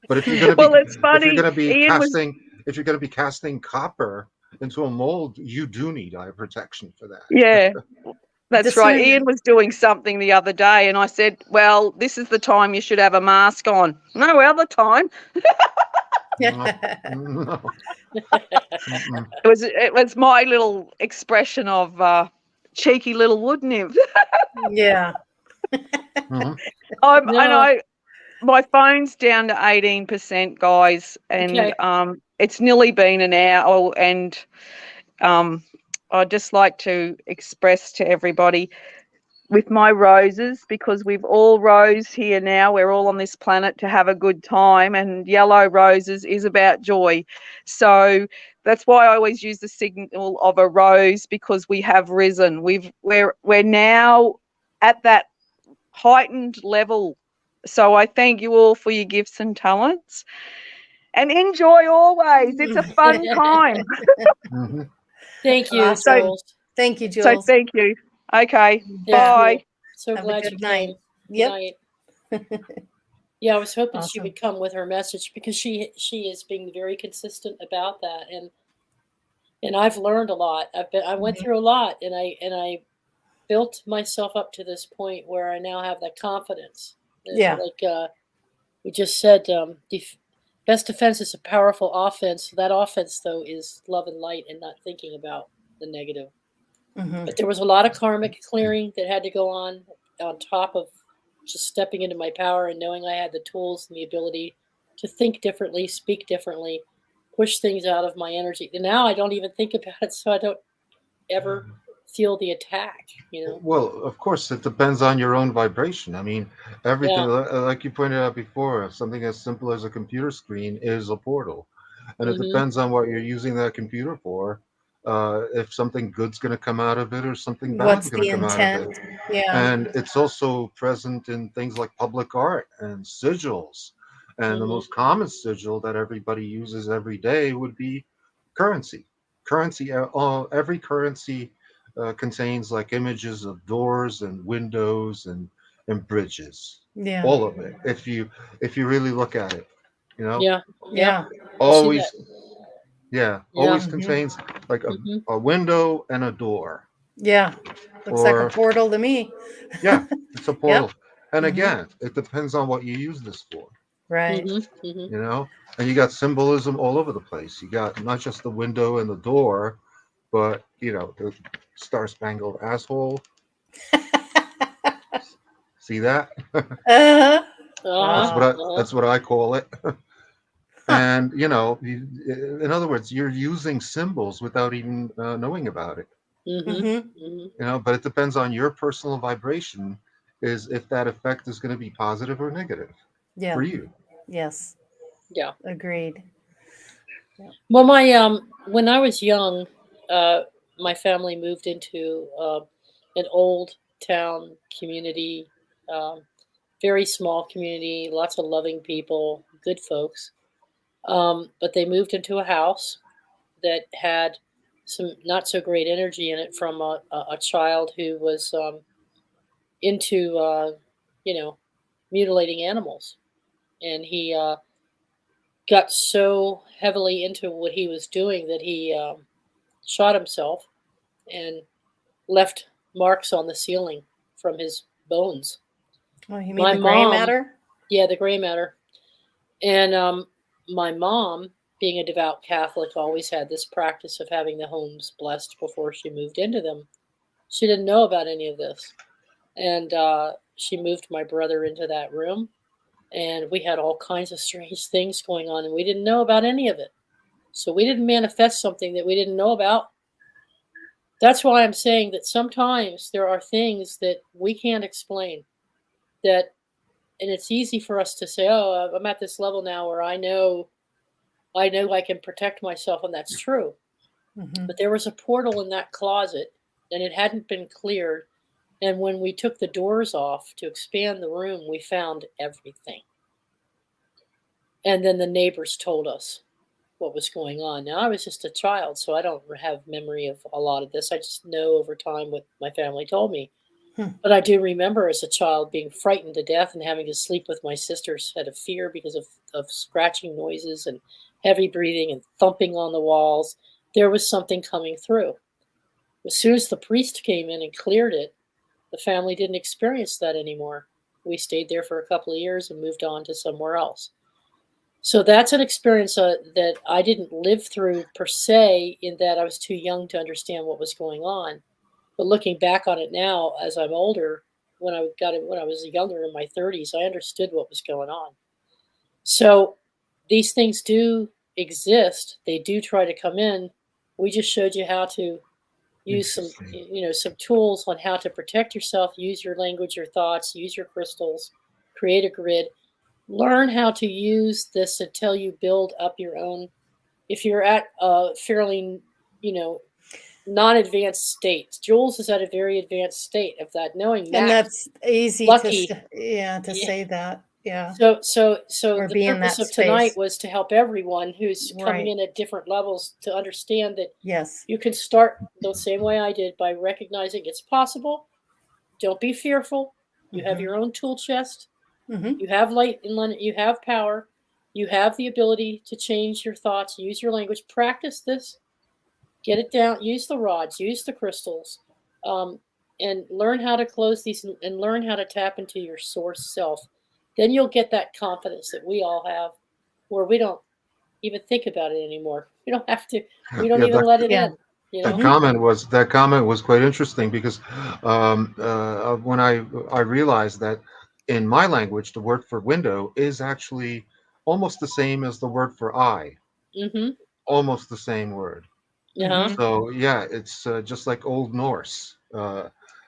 But if you're going to be, it's funny. if you're going to be casting copper into a mold, you do need eye protection for that. Yeah, that's right. Discern. Ian was doing something the other day, and I said, "Well, this is the time you should have a mask on." No other time. No, no. Mm-mm. It was my little expression of cheeky little wood nymph. Yeah. Mhm. I No. know my phone's down to 18%, guys, and Okay. it's nearly been an hour. And I'd just like to express to everybody with my roses, because we've all rose here now. We're all on this planet to have a good time, and yellow roses is about joy. So that's why I always use the signal of a rose, because we have risen. We're now at that heightened level. So I thank you all for your gifts and talents, and enjoy always. It's a fun time. Mhm. Thank you, Awesome. So Jules. Thank you, so Jules. thank you. Okay. Thank Bye. you. So Have a glad good you night. came. Yep. Good night. Yeah, I was hoping she Awesome. would come with her message, because she is being very consistent about that, and I've learned a lot. I went Mhm. through a lot, and I built myself up to this point where I now have that confidence. Yeah. Like we just said, best defense is a powerful offense. That offense, though, is love and light, and not thinking about the negative. Hmm. But there was a lot of karmic clearing that had to go on top of just stepping into my power and knowing I had the tools and the ability to think differently, speak differently, push things out of my energy. And now I don't even think about it, so I don't ever feel the attack, you know? Well, of course, it depends on your own vibration. I mean, everything, Yeah. like you pointed out before, something as simple as a computer screen is a portal. And it Hmm. depends on what you're using that computer for, if something good's going to come out of it or something bad's What's going to the come out of intent? it. Yeah. And it's also present in things like public art and sigils. And the Hmm. most common sigil that everybody uses every day would be currency. Currency, every currency contains like images of doors and windows and bridges. Yeah. All of it. If you really look at it, you know, Yeah. Yep. Yeah. I see that. always, yeah, Yeah. always Hmm. contains like Hmm. a window and a door. Yeah. Looks like a Or portal to me. yeah, it's a Yep. portal. And Hmm. again, it depends on what you use this for, Right. Hmm. Hmm. you know? And you got symbolism all over the place. You got not just the window and the door, but the star spangled asshole. See that? Uh-huh. Uh-huh. Wow. Uh-huh. That's what I call it. Huh. And in other words, you're using symbols without even knowing about it. Hmm. Hmm. Hmm. But it depends on your personal vibration, is if that effect is going to be positive or negative Yeah. for you. Yes. Yeah. Agreed. Well, my when I was young, uh, my family moved into an old town community, um, very small community, lots of loving people, good folks. But they moved into a house that had some not so great energy in it from a child who was into you know mutilating animals, and he got so heavily into what he was doing that he shot himself and left marks on the ceiling from his bones. Oh, you mean My the gray mom, matter? yeah, the gray matter, and my mom, being a devout Catholic, always had this practice of having the homes blessed before she moved into them. She didn't know about any of this, and she moved my brother into that room, and we had all kinds of strange things going on, and we didn't know about any of it. So we didn't manifest something that we didn't know about. That's why I'm saying that sometimes there are things that we can't explain, that and it's easy for us to say, "Oh, I'm at this level now where I know I can protect myself," and that's true. Hmm. But there was a portal in that closet, and it hadn't been cleared. And when we took the doors off to expand the room, we found everything. And then the neighbors told us what was going on. Now, I was just a child, so I don't have memory of a lot of this. I just know over time what my family told me. Hmm. But I do remember as a child being frightened to death and having to sleep with my sisters out of fear because of scratching noises and heavy breathing and thumping on the walls. there was something coming through. As soon as the priest came in and cleared it, the family didn't experience that anymore. We stayed there for a couple of years and moved on to somewhere else. So that's an experience that I didn't live through per se, in that I was too young to understand what was going on. But looking back on it now, as I'm older, when I was younger in my 30s, I understood what was going on. So these things do exist. They do try to come in. We just showed you how to use Interesting. some tools on how to protect yourself, use your language, your thoughts, use your crystals, create a grid, learn how to use this until you build up your own. If you're at a fairly, you know, non-advanced state, Jules is at a very advanced state of that, knowing And Max, that's easy to lucky. yeah, to Yeah. say that. Yeah. So Or the be in purpose that of tonight space. was to help everyone who's coming Right. in at different levels to understand that Yes. you can start the same way I did, by recognizing it's possible. Don't be fearful. You have Mhm. your own tool chest. Mhm. You have light and you have power. You have the ability to change your thoughts, use your language, practice this, get it down, use the rods, use the crystals, um, and learn how to close these, and learn how to tap into your source self. Then you'll get that confidence that we all have, where we don't even think about it anymore. We don't have to, we don't Yeah, even let it Yeah. in, you that know? Mhm. comment was quite interesting because when I realized that in my language the word for window is actually almost the same as the word for eye, Mm-hmm. almost the same word. Uh-huh. Mhm. So yeah, it's just like Old Norse.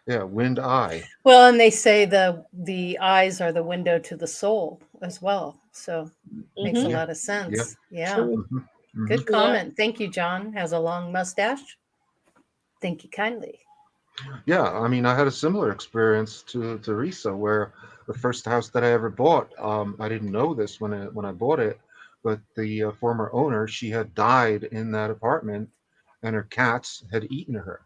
Yeah, wind eye. Well, and they say the eyes are the window to the soul as well. So makes a Mm-hmm. Yeah, lot of yeah. sense. Yeah. True. Hmm. Hmm. Good True that. comment. Thank you, John. Has a long mustache. Thank you kindly. Yeah, I mean, I had a similar experience to Teresa, where the first house that I ever bought, I didn't know this when I bought it, but the former owner, she had died in that apartment, and her cats had eaten her,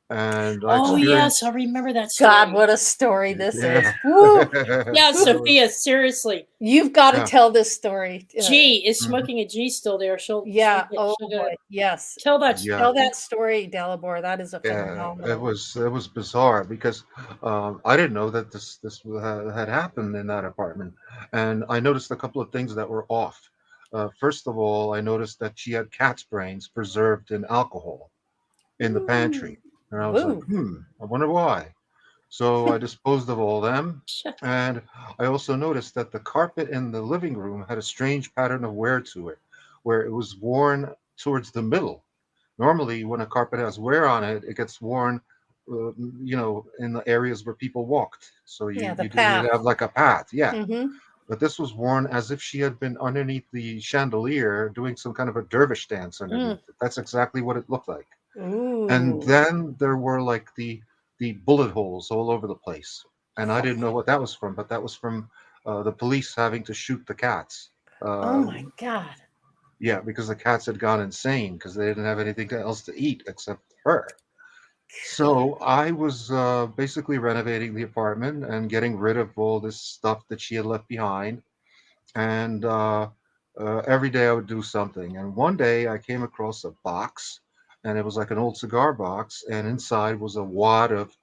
and I Oh, Oh, yes, I experienced, remember that God, story. what a story this yeah, is. Woo! Yeah, it was, Sophia, seriously. You've got to yeah, tell this story. G is mhm, smoking a G still there. Yeah. Oh She'll boy. get, Yes. tell that yeah. Tell story. that story, Dalibor. That is a Yeah, phenomenal. it was bizarre because I didn't know that this had happened in that apartment, and I noticed a couple of things that were off. First of all, I noticed that she had cat's brains preserved in alcohol in the Ooh. pantry, and I was like, Woo. I wonder why. So I disposed of all them, and I also noticed that the carpet in the living room had a strange pattern of wear to it, where it was worn towards the middle. Normally, when a carpet has wear on it, it gets worn, in the areas where people walked. So Yeah, the you'd path. have like a path, yeah. Mm-hmm. But this was worn as if she had been underneath the chandelier doing some kind of a dervish dance Mm, underneath it. That's exactly what it looked like. And Ooh. then there were like the bullet holes all over the place, and I didn't know what that was from, but that was from the police having to shoot the cats. Oh Uh, my God. yeah, because the cats had gone insane because they didn't have anything else to eat except her. So I was basically renovating the apartment and getting rid of all this stuff that she had left behind. And every day I would do something. And one day I came across a box, and it was like an old cigar box, and inside was a wad of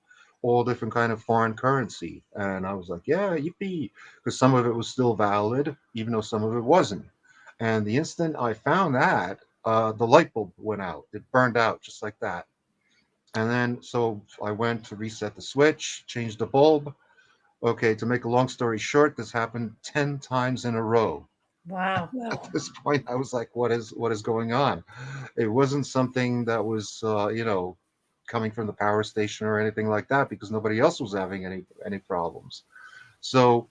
all different kind of foreign currency. And I was like, yeah, yippee, because some of it was still valid, even though some of it wasn't. And the instant I found that, the light bulb went out. It burned out just like that. And then so I went to reset the switch, change the bulb. Okay, to make a long story short, this happened 10 times in a row. Wow. At wow. this point, I was like, what is going on? It wasn't something that was coming from the power station or anything like that, because nobody else was having any problems. So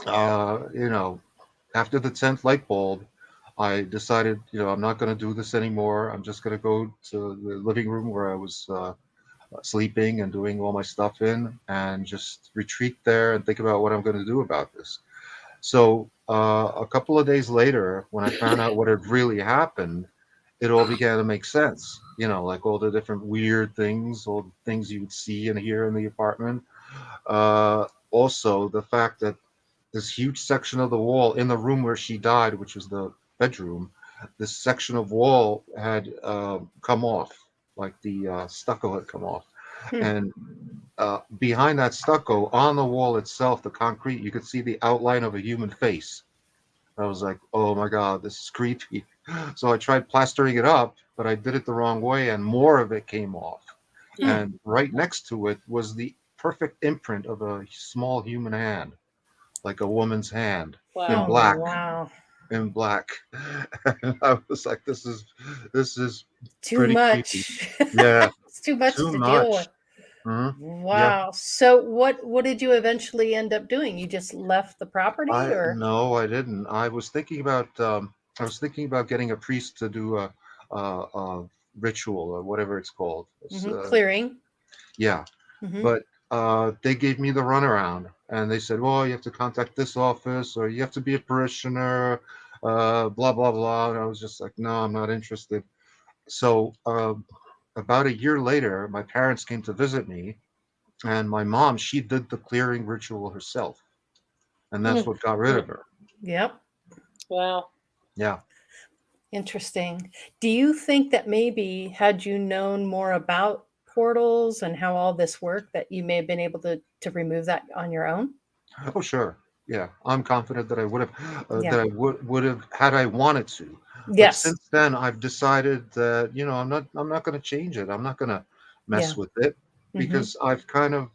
you know, after the 10th light bulb, I decided, I'm not going to do this anymore. I'm just going to go to the living room where I was sleeping and doing all my stuff in, and just retreat there and think about what I'm going to do about this. So a couple of days later, when I found out what had really happened, it all began to make sense. Like all the different weird things, all the things you would see and hear in the apartment. Also, the fact that this huge section of the wall in the room where she died, which was the bedroom, this section of wall had come off, like the stucco had come off, Hmm. and behind that stucco on the wall itself, the concrete, you could see the outline of a human face. I was like, oh my God, this is creepy. So I tried plastering it up, but I did it the wrong way and more of it came off. Yeah. And right next to it was the perfect imprint of a small human hand, like a woman's hand in Wow. Oh, black, wow. in black. And I was like, this is Too pretty creepy. much. Yeah, It's too much too to deal with. much. Hmm. Yeah. Wow. So what did you eventually end up doing? You just left the property I or? No, I didn't. I was thinking about getting a priest to do a ritual or whatever it's called. Clearing? Yeah, Hmm. but they gave me the runaround, and they said, "Well, you have to contact this office, or you have to be a parishioner." Blah blah blah. And I was just like, "No, I'm not interested." So about a year later, my parents came to visit me, and my mom, she did the clearing ritual herself, and that's Mm. what got rid Mm. of her. Yep. Wow. Yeah. Interesting. Do you think that maybe had you known more about portals and how all this worked, that you may have been able to remove that on your own? Oh, sure. Yeah, I'm confident that I would have, Yeah. would have had I wanted to. But Yes. since then, I've decided that I'm not going to change it. I'm not going to Yeah. mess with it Hmm. because I've kind of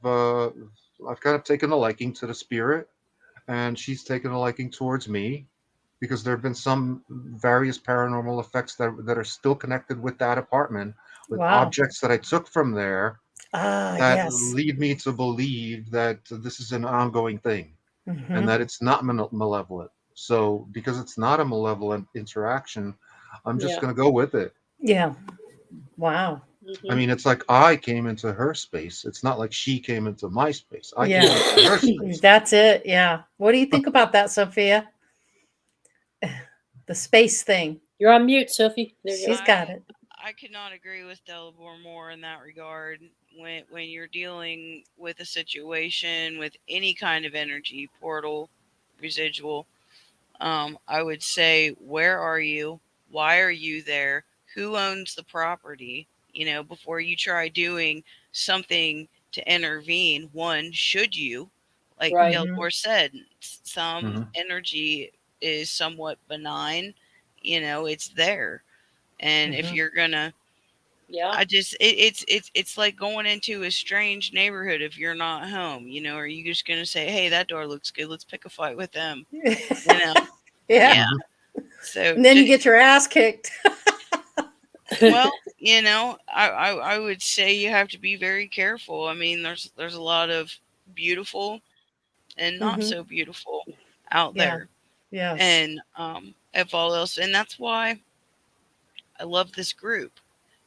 taken a liking to the spirit, and she's taken a liking towards me because there have been some various paranormal effects that are still connected with that apartment, with Wow. objects that I took from there Ah, that yes. lead me to believe that this is an ongoing thing and Hmm. that it's not malevolent. So, because it's not a malevolent interaction, I'm just Yeah. going to go with it. Yeah. Wow. I Hmm. mean, it's like I came into her space. It's not like she came into my space. I came Yeah. into her space. That's it. Yeah. What do you think about that, Sophia? The space thing. You're on mute, Sophie. There you go. She's got I it. I could not agree with Delabore more in that regard. When you're dealing with a situation with any kind of energy, portal, residual, I would say, where are you? Why are you there? Who owns the property? Before you try doing something to intervene, one, should you? Like Right. Hmm. Delbor said, some Hmm. energy is somewhat benign. It's there. And if Hmm. you're gonna, Yeah. it's like going into a strange neighborhood if you're not home. Are you just gonna say, "Hey, that door looks good. Let's pick a fight with them." You know, Yeah. yeah. Hmm. So And then you just get your ass kicked. well, I would say you have to be very careful. I mean, there's a lot of beautiful and not Hmm. so beautiful out Yeah. there, Yes. and if all else, and that's why I love this group,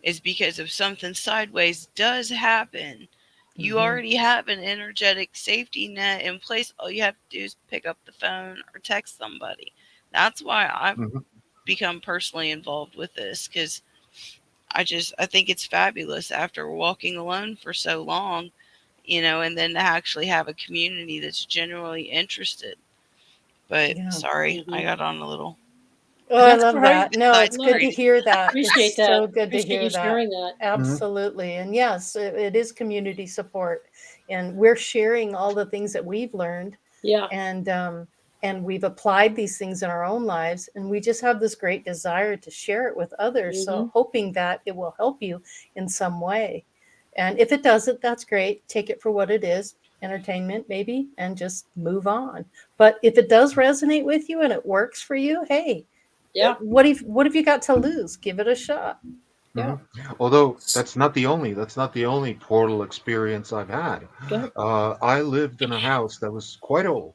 is because if something sideways does happen, you Hmm. already have an energetic safety net in place. All you have to do is pick up the phone or text somebody. That's why I've Hmm. become personally involved with this, because I think it's fabulous after walking alone for so long, and then to actually have a community that's genuinely interested. But Yeah. sorry, I Hmm. got on a little Oh, I That's love great. that. No, side it's good No, to screen. hear that. appreciate It's that. so good to Appreciate hear you that. sharing that. Hmm. Absolutely. And yes, it is community support. And we're sharing all the things that we've learned Yeah. and we've applied these things in our own lives. And we just have this great desire to share it with others. Hmm. So hoping that it will help you in some way. And if it doesn't, that's great. Take it for what it is, entertainment maybe, and just move on. But if it does resonate with you and it works for you, hey, Yeah. what have you got to lose? Give it a shot. Hmm. Yeah. Although that's not the only portal experience I've had. Go ahead. I lived in a house that was quite old,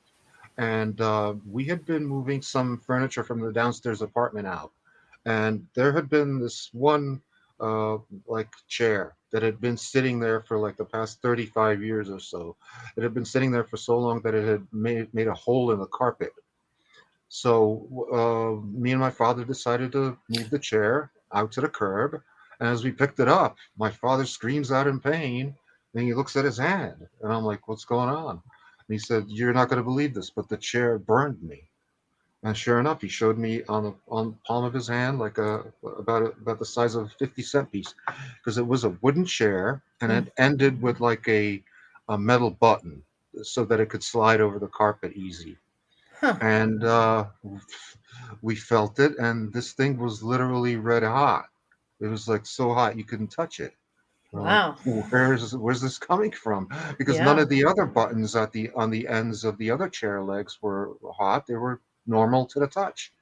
and we had been moving some furniture from the downstairs apartment out, and there had been this one uh, like chair that had been sitting there for like the past 35 years or so. It had been sitting there for so long that it had made a hole in the carpet. So me and my father decided to move the chair out to the curb. And as we picked it up, my father screams out in pain. And he looks at his hand. And I'm like, what's going on? And he said, you're not going to believe this, but the chair burned me. And sure enough, he showed me on the palm of his hand, like about the size of a 50-cent piece, because it was a wooden chair and it ended with like a metal button so that it could slide over the carpet easy. Huh. And we felt it, and this thing was literally red hot. It was like so hot you couldn't touch it. We're like, Wow. where's this coming from? Because none Yeah. of the other buttons on the ends of the other chair legs were hot. They were normal to the touch.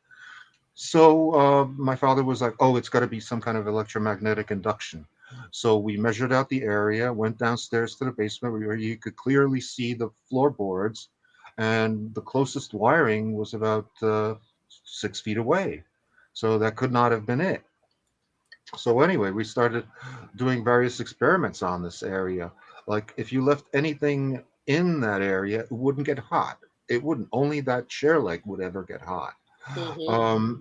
So my father was like, "Oh, it's got to be some kind of electromagnetic induction." So we measured out the area, went downstairs to the basement where you could clearly see the floorboards, and the closest wiring was about 6 feet away. So that could not have been it. So anyway, we started doing various experiments on this area. Like if you left anything in that area, it wouldn't get hot. It wouldn't. Only that chair leg would ever get hot. Mm-hmm.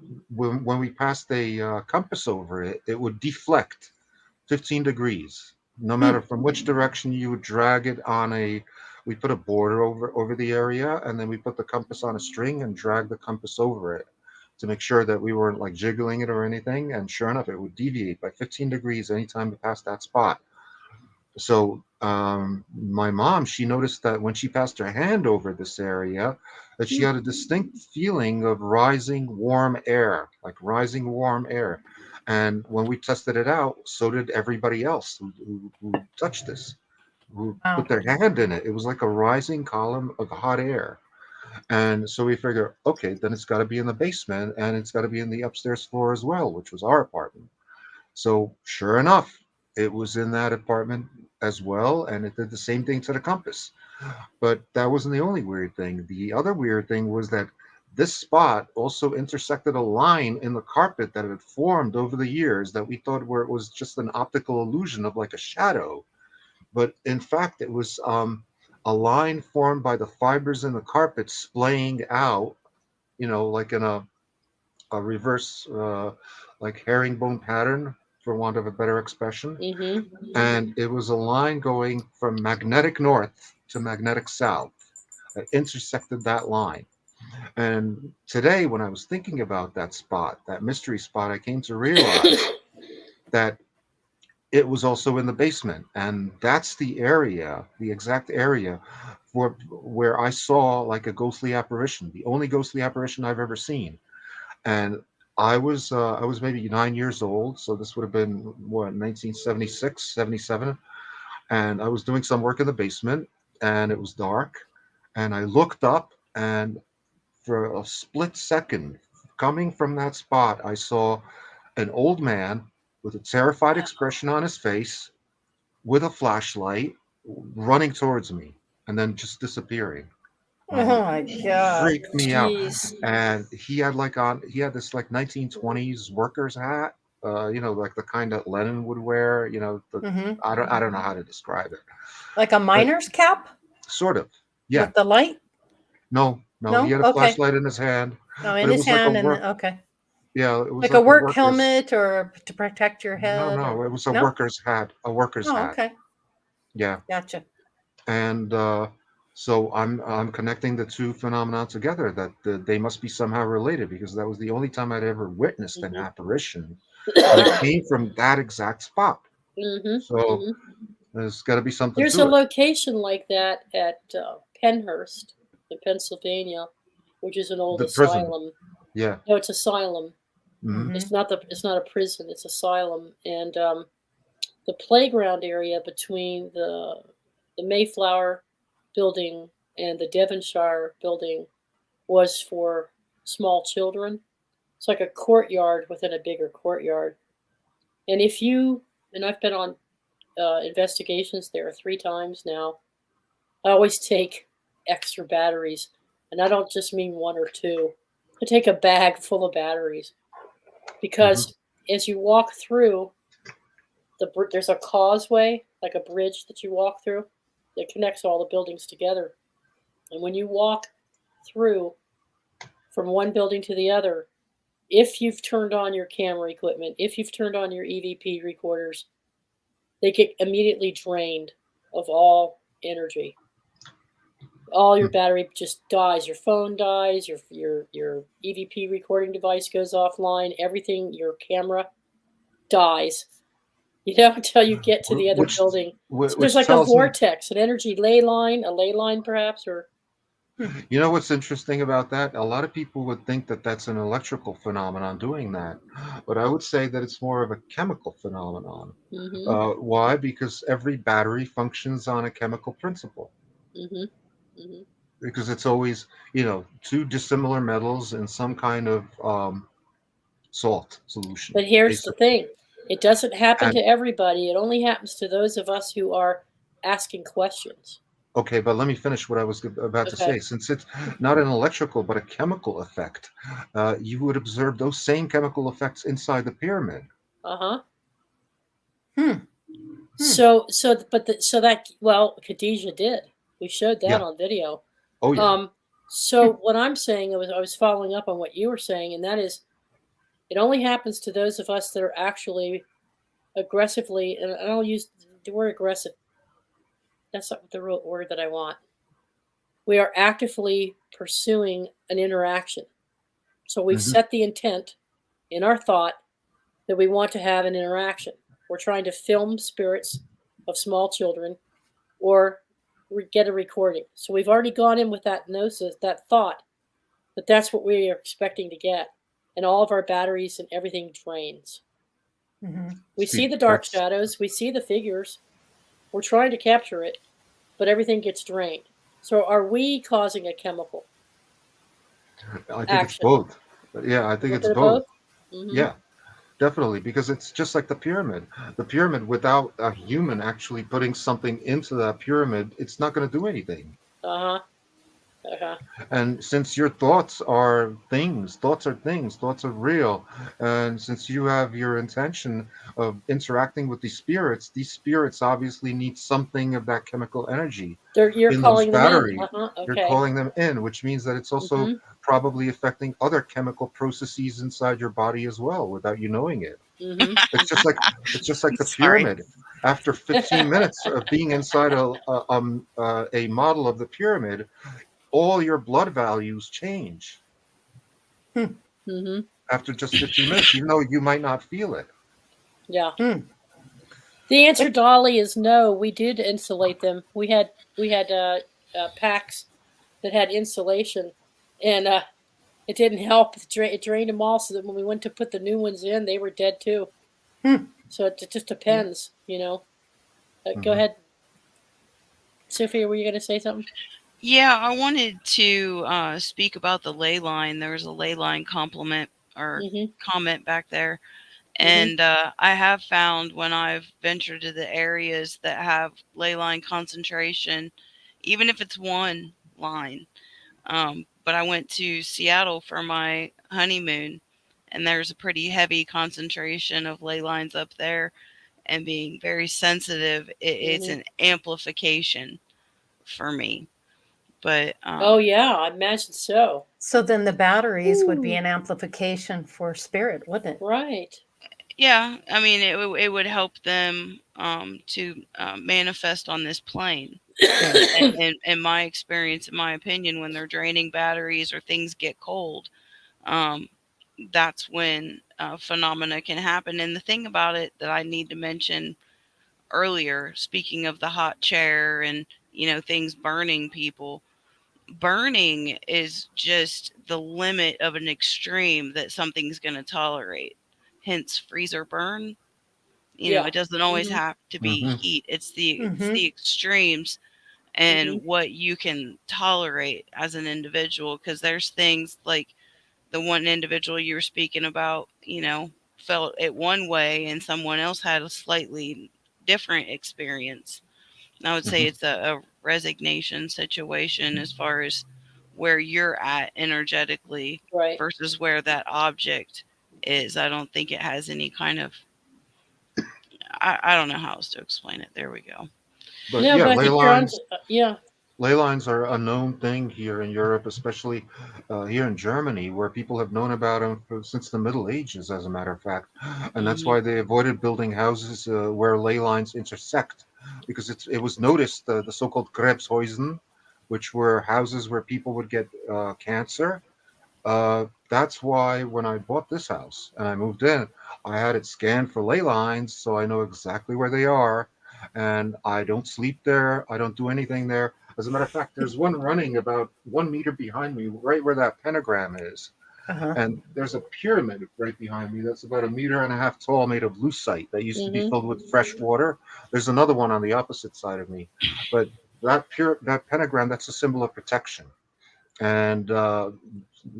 When we passed a compass over it, it would deflect 15 degrees, no matter from which direction you would drag it on a. We put a border over the area, and then we put the compass on a string and drag the compass over it to make sure that we weren't like jiggling it or anything. And sure enough, it would deviate by 15 degrees anytime we passed that spot. So my mom, she noticed that when she passed her hand over this area, that she had a distinct feeling of rising warm air, like rising warm air. And when we tested it out, so did everybody else who touched this, who Wow. put their hand in it. It was like a rising column of hot air. And so we figure, okay, then it's got to be in the basement and it's got to be in the upstairs floor as well, which was our apartment. So sure enough, it was in that apartment as well, and it did the same thing to the compass. But that wasn't the only weird thing. The other weird thing was that this spot also intersected a line in the carpet that had formed over the years that we thought where it was just an optical illusion of like a shadow. But in fact, it was a line formed by the fibers in the carpet splaying out, like in a reverse, like herringbone pattern, for want of a better expression. Mm-hmm. And it was a line going from magnetic north to magnetic south that intersected that line. And today, when I was thinking about that spot, that mystery spot, I came to realize that it was also in the basement. And that's the area, the exact area where I saw like a ghostly apparition, the only ghostly apparition I've ever seen. And I was maybe 9 years old, so this would have been what 1976, 77, and I was doing some work in the basement, and it was dark, and I looked up, and for a split second, coming from that spot, I saw an old man with a terrified expression on his face, with a flashlight, running towards me, and then just disappearing. And I'm Oh like, my God. freaked me out. Jeez. And he had this like 1920s worker's hat, like the kind that Lenin would wear. Mm-hmm. I don't know how to describe it, Like a but miner's cap sort of, yeah. with the light? No, no, he No? had a Okay. flashlight in his hand, Oh, in but it his was like a hand and work. okay. Yeah, it was Like a like a work worker's. helmet or to protect your No, head no, or it was a no? worker's hat. A worker's Oh, hat. okay. Yeah, Gotcha. and so I'm connecting the two phenomena together that they must be somehow related because that was the only time I'd ever witnessed an Mm-hmm. apparition, and it Wow. came from that exact spot. Mm-hmm. So Mm-hmm. there's got to be something There's a to it. location like that at Penhurst in Pennsylvania, which is an old The prison, asylum. yeah. No, it's asylum. Hmm. Mm-hmm. It's not a prison. It's asylum, and the playground area between the Mayflower building and the Devonshire building was for small children. It's like a courtyard within a bigger courtyard. And if you, and I've been on investigations there 3 times now, I always take extra batteries. And I don't just mean one or two. I take a bag full of batteries Hmm. because as you walk through, there's a causeway, like a bridge that you walk through that connects all the buildings together. And when you walk through from one building to the other, if you've turned on your camera equipment, if you've turned on your EVP recorders, they get immediately drained of all energy. all your battery just dies. Your phone dies. Your EVP recording device goes offline. Everything, your camera dies. Until you get to the other which building. So there's which like a tells me, vortex, an energy ley line perhaps, or you know what's interesting about that? A lot of people would think that that's an electrical phenomenon doing that, but I would say that it's more of a chemical phenomenon. mm-hmm, Why? Because every battery functions on a chemical principle. mm-hmm, mm-hmm. Because it's always, two dissimilar metals in some kind of salt solution, But here's the basically. thing: it doesn't happen to And everybody. It only happens to those of us who are asking questions. okay, but let me finish what I was about to Okay. say. Since it's not an electrical but a chemical effect, you would observe those same chemical effects inside the pyramid. Uh huh. Hmm. Hmm. So that Khadijah did. We showed that Yeah. on video. Oh yeah. Um, so what I'm saying I was following up on what you were saying, and that is, it only happens to those of us that are actually aggressively, and I'll use the word aggressive. That's not the real word that I want. We are actively pursuing an interaction. So we've Hmm. set the intent in our thought that we want to have an interaction. We're trying to film spirits of small children or get a recording. So we've already gone in with that gnosis, that thought that that's what we are expecting to get. And all of our batteries and everything drains. Mm-hmm. We see See, the dark that's shadows, we see the figures, we're trying to capture it, but everything gets drained. So are we causing a chemical I think it's action? both. Yeah, I A think little it's bit of both. both? Mm-hmm. Yeah, definitely, because it's just like the pyramid. The pyramid, without a human actually putting something into that pyramid, it's not going to do anything. Uh-huh. Uh-huh. And since your thoughts are real. And since you have your intention of interacting with these spirits obviously need something of that chemical energy You're in those calling them in. batteries. Uh-huh. You're Okay. calling them in, which means that it's also Mm-hmm. probably affecting other chemical processes inside your body as well without you knowing it. Mm-hmm. It's just like the Sorry. pyramid. After 15 minutes of being inside a model of the pyramid, all your blood values change Hmm. Mm-hmm. after just 15 minutes, even though you might not feel it. Yeah. Hmm. The answer, Dolly, is no. We did insulate them. We had packs that had insulation, and it didn't help. It drained them all, so that when we went to put the new ones in, they were dead too. Hmm. So it just Yeah. depends. Go Hmm. ahead, Sophia. Were you going to say something? Yeah, I wanted to speak about the ley line. There was a ley line compliment or Mm-hmm. comment back there. Mm-hmm. And I have found when I've ventured to the areas that have ley line concentration, even if it's one line. But I went to Seattle for my honeymoon, and there's a pretty heavy concentration of ley lines up there. And being very sensitive, it's Mm-hmm. an amplification for me. But Oh yeah, I imagine so. So then the batteries would be Ooh, an amplification for spirit, wouldn't it? right. yeah, I mean, it would help them to manifest on this plane. Yeah. And in my experience, in my opinion, when they're draining batteries or things get cold, um, that's when phenomena can happen. And the thing about it that I need to mention earlier, speaking of the hot chair and things burning people, burning is just the limit of an extreme that something's going to tolerate. Hence, freezer burn. Yeah. It doesn't always Mm-hmm. have to be Hmm. heat. It's the Mm-hmm. extremes Mm-hmm. and what you can tolerate as an individual. Because there's things like the one individual you were speaking about, felt it one way and someone else had a slightly different experience. And I would say Hmm. it's a resignation situation as far as where you're at energetically Right. versus where that object is. I don't think it has any kind of, I don't know how else to explain it. There we go. But No, yeah, but I think you're on. Yeah. ley lines are a known thing here in Europe, especially here in Germany, where people have known about them since the Middle Ages, as a matter of fact. And that's Hmm. why they avoided building houses where ley lines intersect, because it was noticed, the so-called Krebshäusen, which were houses where people would get cancer. That's why when I bought this house and I moved in, I had it scanned for ley lines so I know exactly where they are. And I don't sleep there. I don't do anything there. As a matter of fact, there's one running about 1 meter behind me, right where that pentagram is. Uh-huh. And there's a pyramid right behind me that's about 1.5 meters tall, made of lucite that used to be Mhm. filled with fresh water. There's another one on the opposite side of me, but that pentagram, that's a symbol of protection. And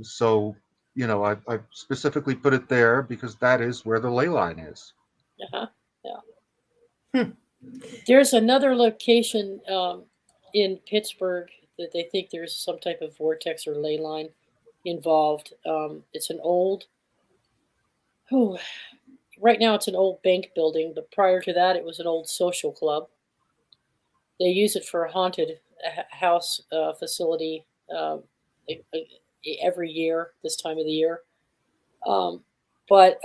so, I specifically put it there because that is where the ley line is. Uh-huh. Yeah. Hmm. There's another location in Pittsburgh that they think there's some type of vortex or ley line involved. It's an old, oh, right now it's an old bank building, but prior to that, it was an old social club. They use it for a haunted house facility e- every year, this time of the year. But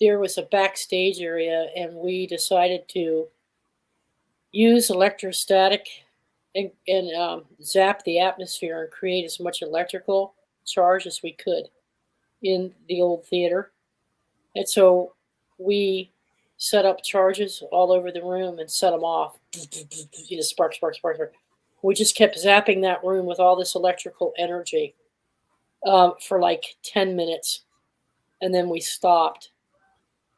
there was a backstage area, and we decided to use electrostatic and zap the atmosphere and create as much electrical charge as we could in the old theater. And so we set up charges all over the room and set them off. Spark, spark, spark, spark. We just kept zapping that room with all this electrical energy for like 10 minutes. And then we stopped.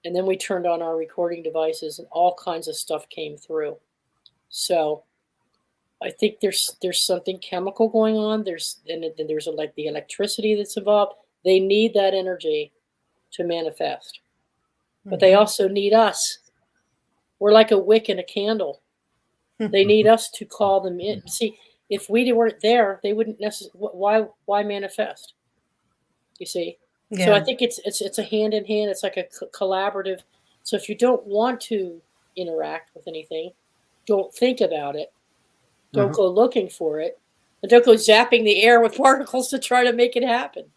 And then we turned on our recording devices, and all kinds of stuff came through. So I think there's something chemical going on. There's like the electricity that's involved. They need that energy to manifest, but they also need us. We're like a wick in a candle. They need us to call them in. See, if we weren't there, they wouldn't necessarily. Why manifest? You see. So I Yeah. think it's a hand in hand. It's like a collaborative. So if you don't want to interact with anything, don't think about it. Don't Mhm. go looking for it, and don't go zapping the air with particles to try to make it happen.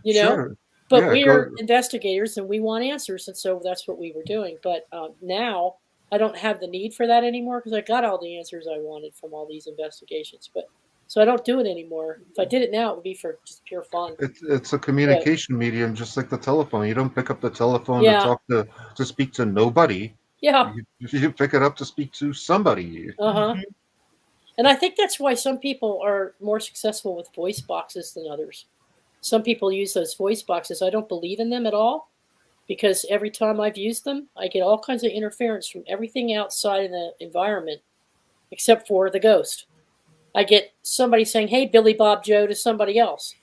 You know. Sure. But Yeah. we are Go. investigators, and we want answers, and so that's what we were doing. But now I don't have the need for that anymore because I got all the answers I wanted from all these investigations. But so I don't do it anymore. If I did it now, it would be for just pure fun. It's a But communication medium, just like the telephone. You don't pick up the telephone to yeah, talk to speak to nobody. yeah, You pick it up to speak to somebody. uh huh. And I think that's why some people are more successful with voice boxes than others. Some people use those voice boxes. I don't believe in them at all because every time I've used them, I get all kinds of interference from everything outside in the environment except for the ghost. I get somebody saying, "Hey, Billy Bob Joe" to somebody else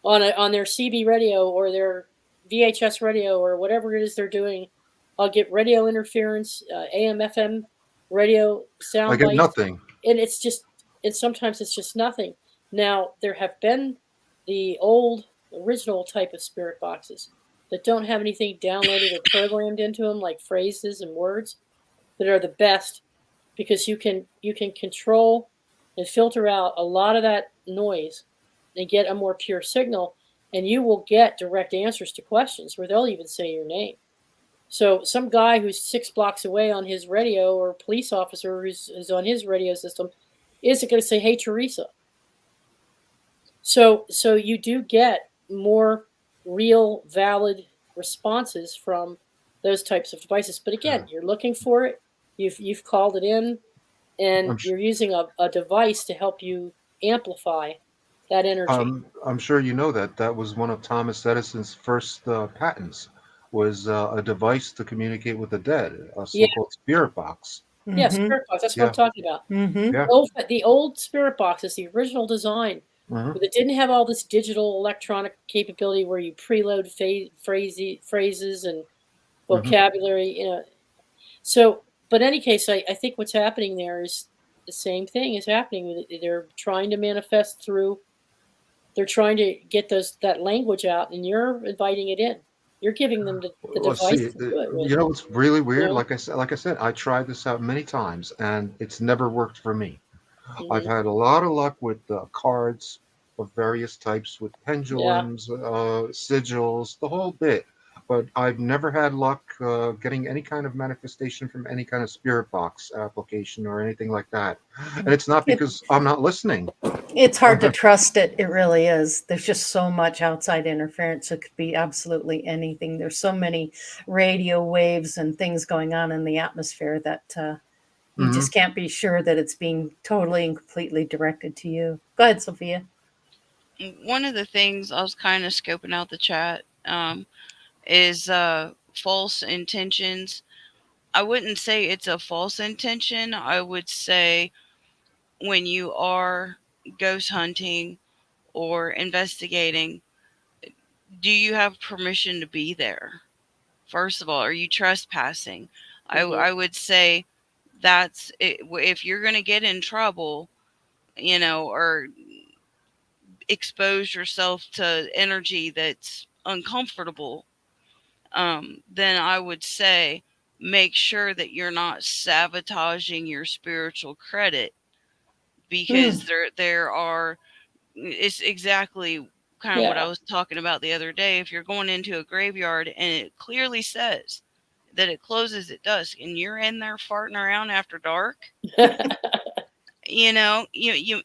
on their CB radio or their VHS radio or whatever it is they're doing. I'll get radio interference, AM, FM radio I sound get bites, nothing. and sometimes it's just nothing. Now there have been the old original type of spirit boxes that don't have anything downloaded or programmed into them, like phrases and words, that are the best because you can control and filter out a lot of that noise and get a more pure signal, and you will get direct answers to questions where they'll even say your name. So some guy who's 6 blocks away on his radio, or a police officer who's on his radio system, isn't going to say, "Hey, Teresa." So you do get more real, valid responses from those types of devices. But again, you're looking for it. You've called it in, and I'm you're using a device to help you amplify that energy. I'm sure you know that that was one of Thomas Edison's first patents, was a device to communicate with the dead, a Yeah, so-called spirit box. yeah, Mm-hmm. spirit box. That's what I'm Yeah, talking about. Mm-hmm. yeah. The old spirit boxes, the original design, Hmm. that didn't have all this digital electronic capability where you preload phrases and Hmm. vocabulary. So, but in any case, I think what's happening there is the same thing is happening. They're trying to manifest through. They're trying to get that language out, and you're inviting it in. You're giving them the Well, device see, to do it with. it's really You weird. know. Like I said, I tried this out many times, and it's never worked for me. I've Hmm. had a lot of luck with cards of various types, with Yeah. pendulums, sigils, the whole bit. but I've never had luck getting any kind of manifestation from any kind of spirit box application or anything like that. And it's not It, because I'm not listening. it's hard to trust it. It really is. There's just so much outside interference. It could be absolutely anything. There's so many radio waves and things going on in the atmosphere that you Mhm. just can't be sure that it's being totally and completely directed to you. Go ahead, Sophia. One of the things I was kind of scoping out the chat is false intentions. I wouldn't say it's a false intention. I would say when you are ghost hunting or investigating, do you have permission to be there? First of all, are you trespassing? I would say that's it. If you're going to get in trouble, or expose yourself to energy that's uncomfortable, then I would say make sure that you're not sabotaging your spiritual credit, because there are, it's exactly kind of what I Yeah. was talking about the other day. If you're going into a graveyard and it clearly says that it closes at dusk and you're in there farting around after dark, you know, you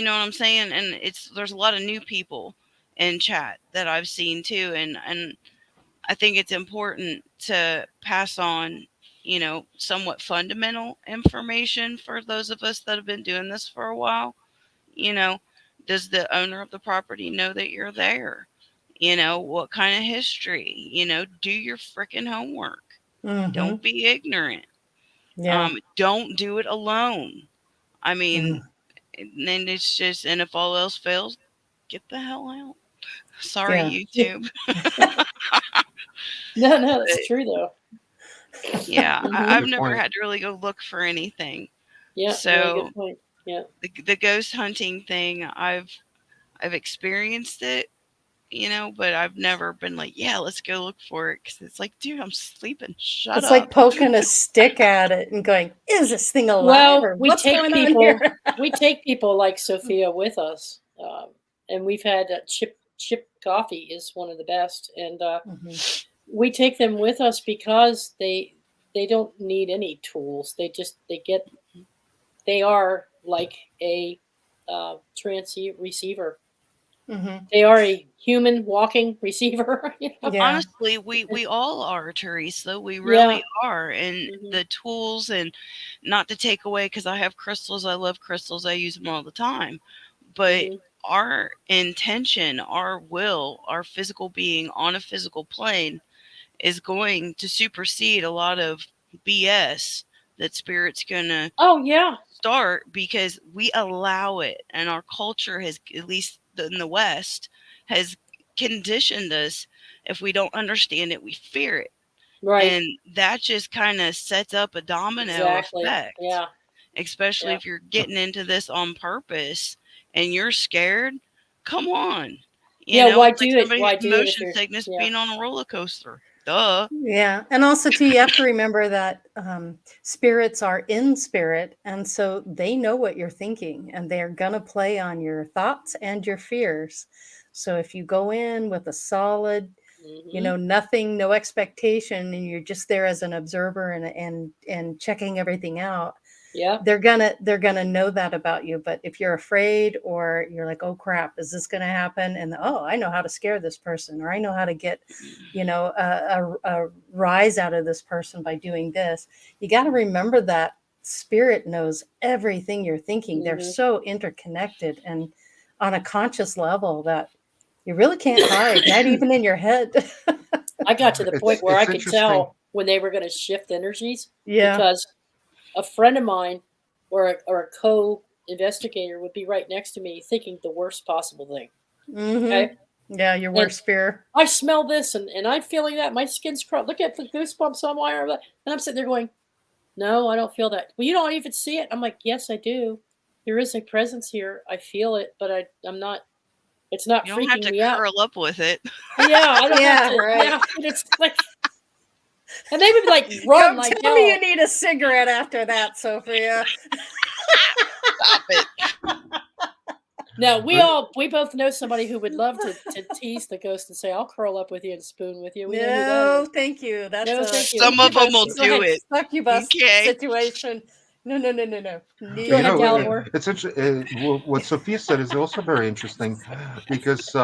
know what I'm saying? And there's a lot of new people in chat that I've seen too. And I think it's important to pass on, somewhat fundamental information for those of us that have been doing this for a while. You know, does the owner of the property know that you're there? What kind of history? Do your freaking homework. Mm-hmm. Don't be ignorant. Yeah. Don't do it alone. I mean, Mm. and it's just, and if all else fails, get the hell out. Sorry, Yeah. YouTube. No, But that's true though. yeah, Mhm. I've Good never point. had to really go look for anything. Yeah, really So good point. Yeah. the ghost hunting thing, I've experienced it, but I've never been like, yeah, let's go look for it, because it's like, dude, I'm sleeping. Shut It's like up. poking a stick at it and going, is this thing alive Well, or what's going on here? we take people like Sophia with us, and we've had chip coffee is one of the best, and Mhm. we take them with us because they don't need any tools. They are like a receiver. Mhm. They are a human walking receiver. Yeah. Honestly, we all are, Teresa. We Yeah. really are. And Hmm. the tools, and not to take away, because I have crystals, I love crystals, I use them all the time. But Hmm. our intention, our will, our physical being on a physical plane is going to supersede a lot of BS that spirit's going to Oh yeah. start, because we allow it. And our culture has, at least in the West, has conditioned us. If we don't understand it, we fear it. Right. And that just kind of sets up a domino Exactly. effect, Yeah. especially Yeah. if you're getting into this on purpose and you're scared. Come on. Yeah. It's Why like do it? somebody Why who's do it if motion you're? sickness Yeah. being on a roller coaster. Duh. Yeah. And also, too, you have to remember that spirits are in spirit. And so they know what you're thinking and they're going to play on your thoughts and your fears. So if you go in with a solid, Hmm. nothing, no expectation, and you're just there as an observer and checking everything out, Yeah. they're gonna know that about you. But if you're afraid or you're like, oh crap, is this gonna happen? And oh, I know how to scare this person, or I know how to get, a rise out of this person by doing this. You got to remember that spirit knows everything you're thinking. They're Hmm. so interconnected and on a conscious level that you really can't hide, not even in your head. I got to the point where I It's could interesting. tell when they were going to shift energies Yeah. because a friend of mine or a co-investigator would be right next to me thinking the worst possible thing. Okay. Yeah, your And worst fear. I smell this and I'm feeling that. My skin's crawling. Look at the goosebumps on my arm. And I'm sitting there going, no, I don't feel that. Well, you don't even see it. I'm like, yes, I do. There is a presence here. I feel it, but I'm not, it's not You don't have freaking to me out. curl up with it. Yeah, I don't have Yeah, to. right. Yeah, and it's like, and they would like run Don't like tell me you hell. need a cigarette after that, Sophia. Stop it. Now we both know somebody who would love to tease the ghost and say, "I'll curl up with you and spoon with you." We know who that No, is. thank you. That's No, a thank you. Some of them will go do ahead, it. succubus Okay. situation. No. Go You ahead, know, No. Gallimore. it's interesting. What Sophia said is also very interesting because,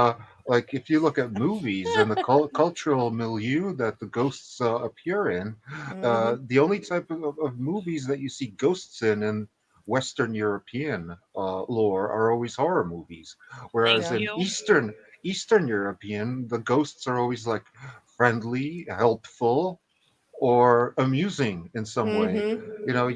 like, if you look at movies and the cultural milieu that the ghosts appear in, Mhm. the only type of movies that you see ghosts in Western European lore are always horror movies, Thank whereas Yeah. in you. Eastern European, the ghosts are always like friendly, helpful, or amusing in some way. Mhm. You know,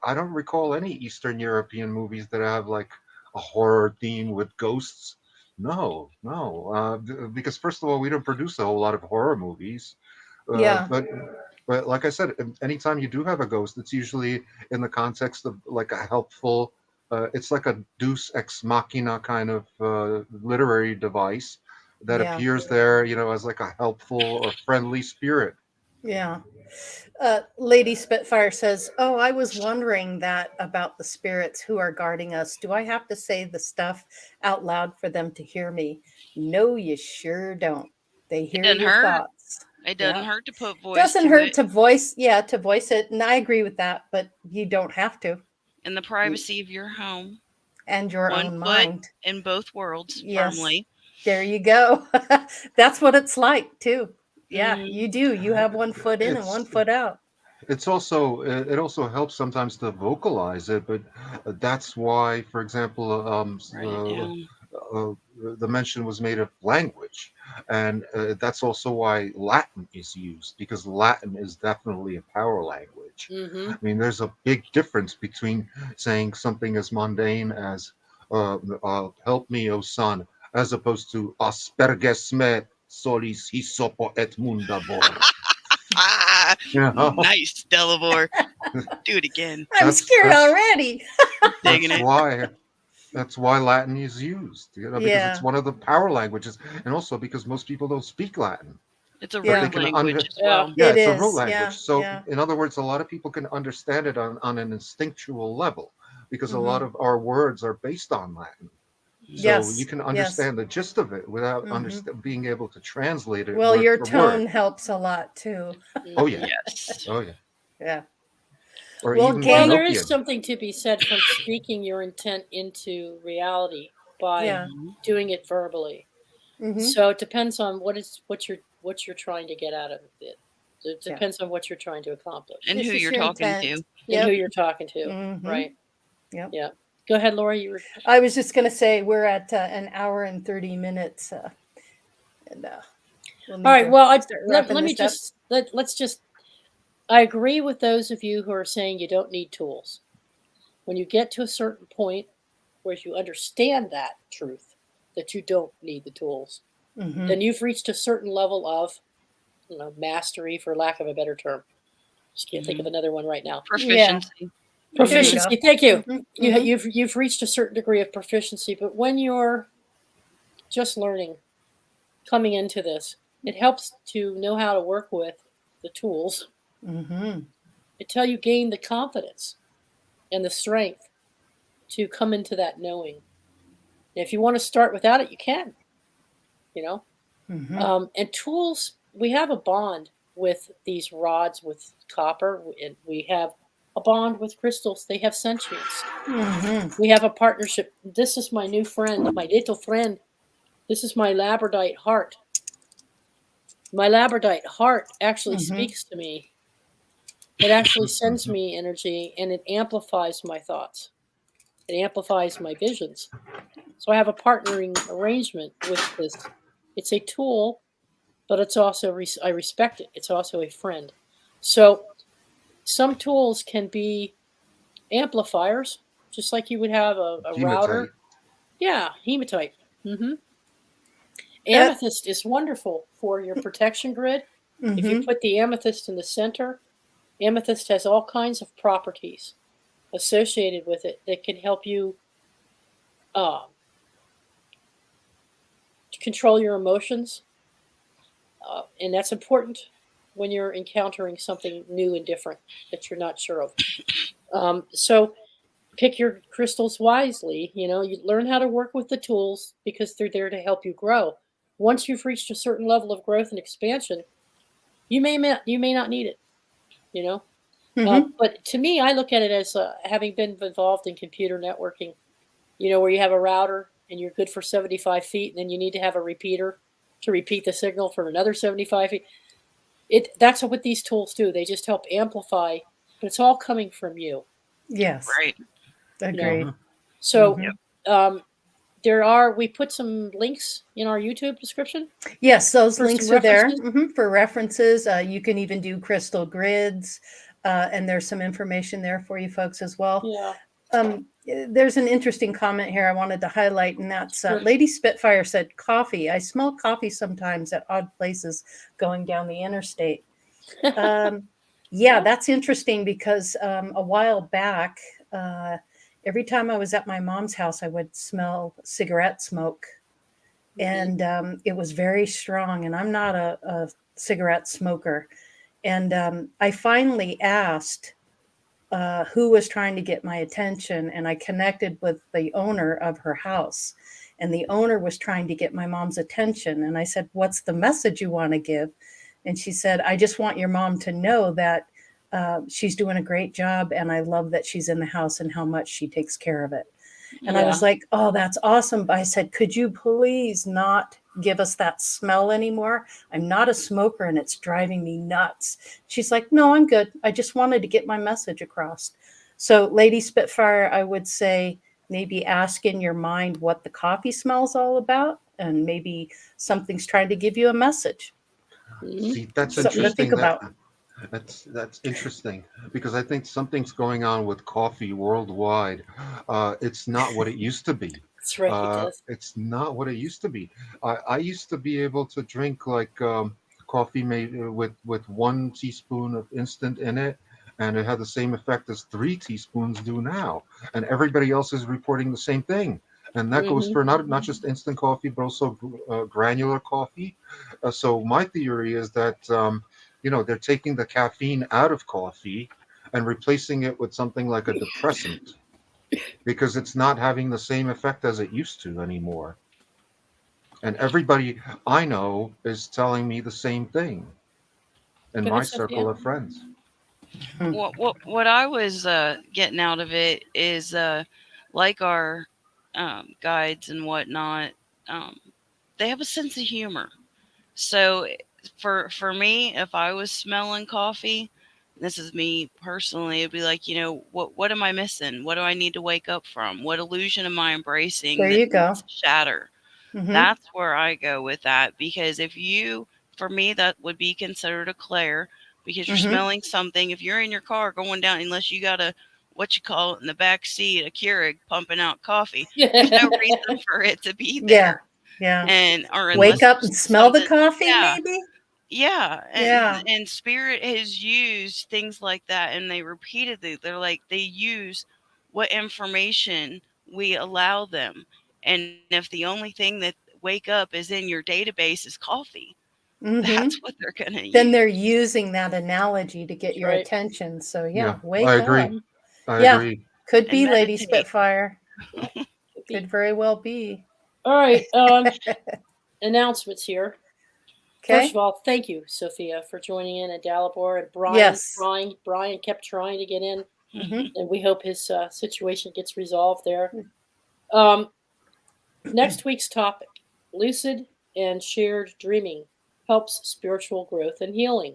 I don't recall any Eastern European movies that have like a horror theme with ghosts. No, no, because first of all, we don't produce a whole lot of horror movies. Uh, Yeah. but but like I said, anytime you do have a ghost, it's usually in the context of like a helpful. It's like a Deus ex machina kind of literary device that Yeah. appears there, you know, as like a helpful or friendly spirit. Yeah. Lady Spitfire says, "Oh, I was wondering that about the spirits who are guarding us. Do I have to say the stuff out loud for them to hear me? No, you sure don't. They It hear doesn't your hurt. thoughts." It doesn't Yeah. hurt to put voice Doesn't to hurt it to voice, yeah, to voice it. And I agree with that, but you don't have to. in the privacy of your home. And your One own foot mind. in both worlds Yes. firmly. There you go. That's what it's like, too. Yeah, Hmm. you do. You have one foot in and one It's foot out. it's also it also helps sometimes to vocalize it, but that's why, for example, Write it down. uh, the mention was made of language, and that's also why Latin is used, because Latin is definitely a power language. Mm-hmm. I mean, there's a big difference between saying something as mundane as "Help me, O son," as opposed to "Asperges me solis hysopo et mundabor." Ah, You know, nice, Delaware. Do it again. I'm that's scared that's already. Digging that's it. why that's why Latin is used, you know, because it's Yeah. one of the power languages, and also because most people don't speak Latin, It's a but they Yeah. root can language as Yeah. well. yeah, It it's a root is. language. Yeah. So Yeah. in other words, a lot of people can understand it on an instinctual level, because a lot Hmm. of our words are based on Latin. So you Yes. can Yes. understand the gist of it without Hmm. being able to translate it Well, word your for word. tone helps a lot too. Oh yeah, Yes. oh yeah, Yeah. or Well, even Well, Gang. there is Pinocchio. something to be said from speaking your intent into reality by Yeah. Mhm. doing it verbally. Hmm. So it depends on what you're trying to get out of it. It Yeah. depends on what you're trying to accomplish And who It's just you're your talking intent. to. and who Yep. you're talking to. Hmm. Right. Yep. Yeah. Go ahead, Laura. You were I was just going to say we're at an hour and 30 minutes, and we'll all need right. to Well, start let wrapping me this up. just let's just. I agree with those of you who are saying you don't need tools. When you get to a certain point where you understand that truth, that you don't need the tools, Hmm. then you've reached a certain level of, mastery, for lack of a better term. Just can't think of Mhm. another one right now. Yeah. Proficiency. There you Hmm. go. Proficiency. Thank you. Hmm. Hmm. You've reached a certain degree of proficiency, but when you're just learning, coming into this, it helps to know how to work with the tools Hmm. until you gain the confidence and the strength to come into that knowing. And if you want to start without it, you can. You know, Hmm. and tools. We have a bond with these rods with copper, and we have a bond with crystals. They have sentience. Hmm. We have a partnership. This is my new friend, my little friend. This is my labradorite heart. My labradorite heart actually Hmm. speaks to me. It actually sends me energy and it amplifies my thoughts. It amplifies my visions. So I have a partnering arrangement with this. It's a tool, but it's also, I respect it. It's also a friend. So some tools can be amplifiers, just like you would have a Hematite. router. Yeah, hematite. Hmm. Uh, Amethyst is wonderful for your protection grid. If you hmm. put the amethyst in the center, amethyst has all kinds of properties associated with it that can help you uh, control your emotions. And that's important when you're encountering something new and different that you're not sure of. So pick your crystals wisely. You learn how to work with the tools because they're there to help you grow. Once you've reached a certain level of growth and expansion, you may not need it. You know, Hmm. but to me, I look at it as having been involved in computer networking. Where you have a router and you're good for 75 feet, and then you need to have a repeater to repeat the signal for another 75 feet. That's what these tools do. They just help amplify, but it's all coming from you. Yes, Right. You know. agreed. So Hmm. um, we put some links in our YouTube description Yes, those for some links are there references. for references. You can even do crystal grids, and there's some information there for you folks as well. Yeah, There's an interesting comment here I wanted to highlight, and that's sure. Lady Spitfire said, "Coffee. I smell coffee sometimes at odd places going down the interstate." Um, yeah, that's interesting because a while back, uh, every time I was at my mom's house, I would smell cigarette smoke, Mhm. and it was very strong. And I'm not a cigarette smoker. And I finally asked who was trying to get my attention, and I connected with the owner of her house. And the owner was trying to get my mom's attention. And I said, "What's the message you want to give?" And she said, "I just want your mom to know that she's doing a great job, and I love that she's in the house and how much she takes care of it." And I was Yeah. like, "Oh, that's awesome." But I said, "Could you please not give us that smell anymore? I'm not a smoker and it's driving me nuts." She's like, "No, I'm good. I just wanted to get my message across." So, Lady Spitfire, I would say maybe ask in your mind what the coffee smells all about, and maybe something's trying to give you a message. Mhm. See, that's Something to think interesting. about. That's interesting because I think something's going on with coffee worldwide. It's not what it used to be. That's right. It does. It's not what it used to be. I used to be able to drink like coffee made with 1 teaspoon of instant in it, and it had the same effect as 3 teaspoons do now. And everybody else is reporting the same thing. And that goes Hmm. for not just instant coffee, but also granular coffee. So my theory is that they're taking the caffeine out of coffee and replacing it with something like a depressant because it's not having the same effect as it used to anymore. And everybody I know is telling me the same thing in Go my ahead, circle Sophia. of friends. Hmm. What I was getting out of it is like our guides and whatnot, um, they have a sense of humor. So for me, if I was smelling coffee, this is me personally, it'd be like, what am I missing? What do I need to wake up from? What illusion am I embracing There that you needs go. to shatter? Hmm. That's where I go with that, because for me, that would be considered a clair, because you're Hmm. smelling something. If you're in your car going down, unless you got what you call it in the back seat, a Keurig pumping out coffee, there's no reason for it to be Yeah. there. Yeah. Or Wake unless up there's and smell the something, coffee, yeah, maybe? yeah, Yeah. and Spirit has used things like that, and they're like, they use what information we allow them. And if the only thing that wake up is in your database is coffee, Hmm. that's what they're gonna Then they're use. using that analogy to get That's your right. attention. So, Yeah, yeah, I wake up. agree. Hmm. I Yeah, agree. could And be Lady meditate. Spitfire. Yeah, could be. Could very well be. All right. Announcements here. First of Okay. all, thank you, Sophia, for joining in, and Dalibor and Brian. Yes. Brian kept trying to get in, Hmm. and we hope his situation gets resolved there. Um, Next week's topic: lucid and shared dreaming helps spiritual growth and healing.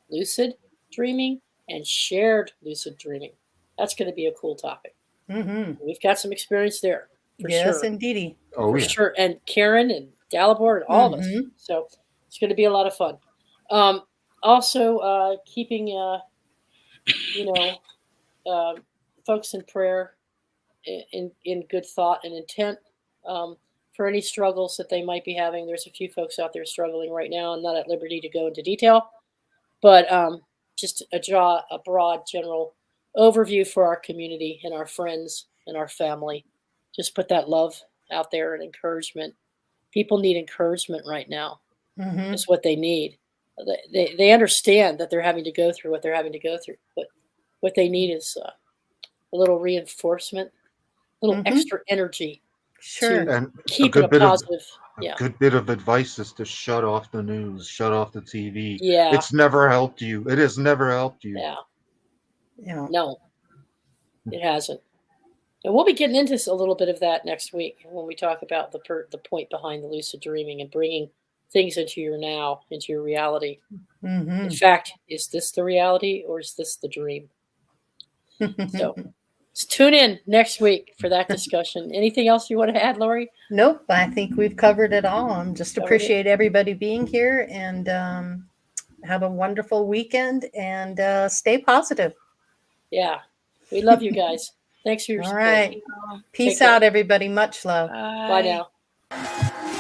Lucid dreaming and shared lucid dreaming. That's going to be a cool topic. Hmm. We've got some experience there for Yes, sure. indeedy. Oh For yeah. sure. And Karen and Dalibor and all of us. Hmm. So it's going to be a lot of fun. Um, Also, keeping you know um folks in prayer, in good thought and intent, um, for any struggles that they might be having. There's a few folks out there struggling right now. I'm not at liberty to go into detail, but just a broad general overview for our community and our friends and our family. Just put that love out there and encouragement. People need encouragement right now. Hmm. Is what they need. They understand that they're having to go through what they're having to go through, but what they need is a little reinforcement, a little extra energy Sure. to And keep it a positive. a Yeah. good bit of advice is to shut off the news, shut off the TV. Yeah. It's never helped you. It has never helped you. Yeah. Yeah. No, it hasn't. And we'll be getting into a little bit of that next week when we talk about the point behind the lucid dreaming and bringing things into your now, into your reality. Mm-hmm. In fact, is this the reality or is this the dream? So tune in next week for that discussion. Anything else you want to add, Lori? Nope, I think we've covered it all. Just Covered it. appreciate everybody being here, and have a wonderful weekend, and stay positive. Yeah. We love you guys. Thanks for your All support. right. Um, Peace care. out, everybody. Much love. Bye now.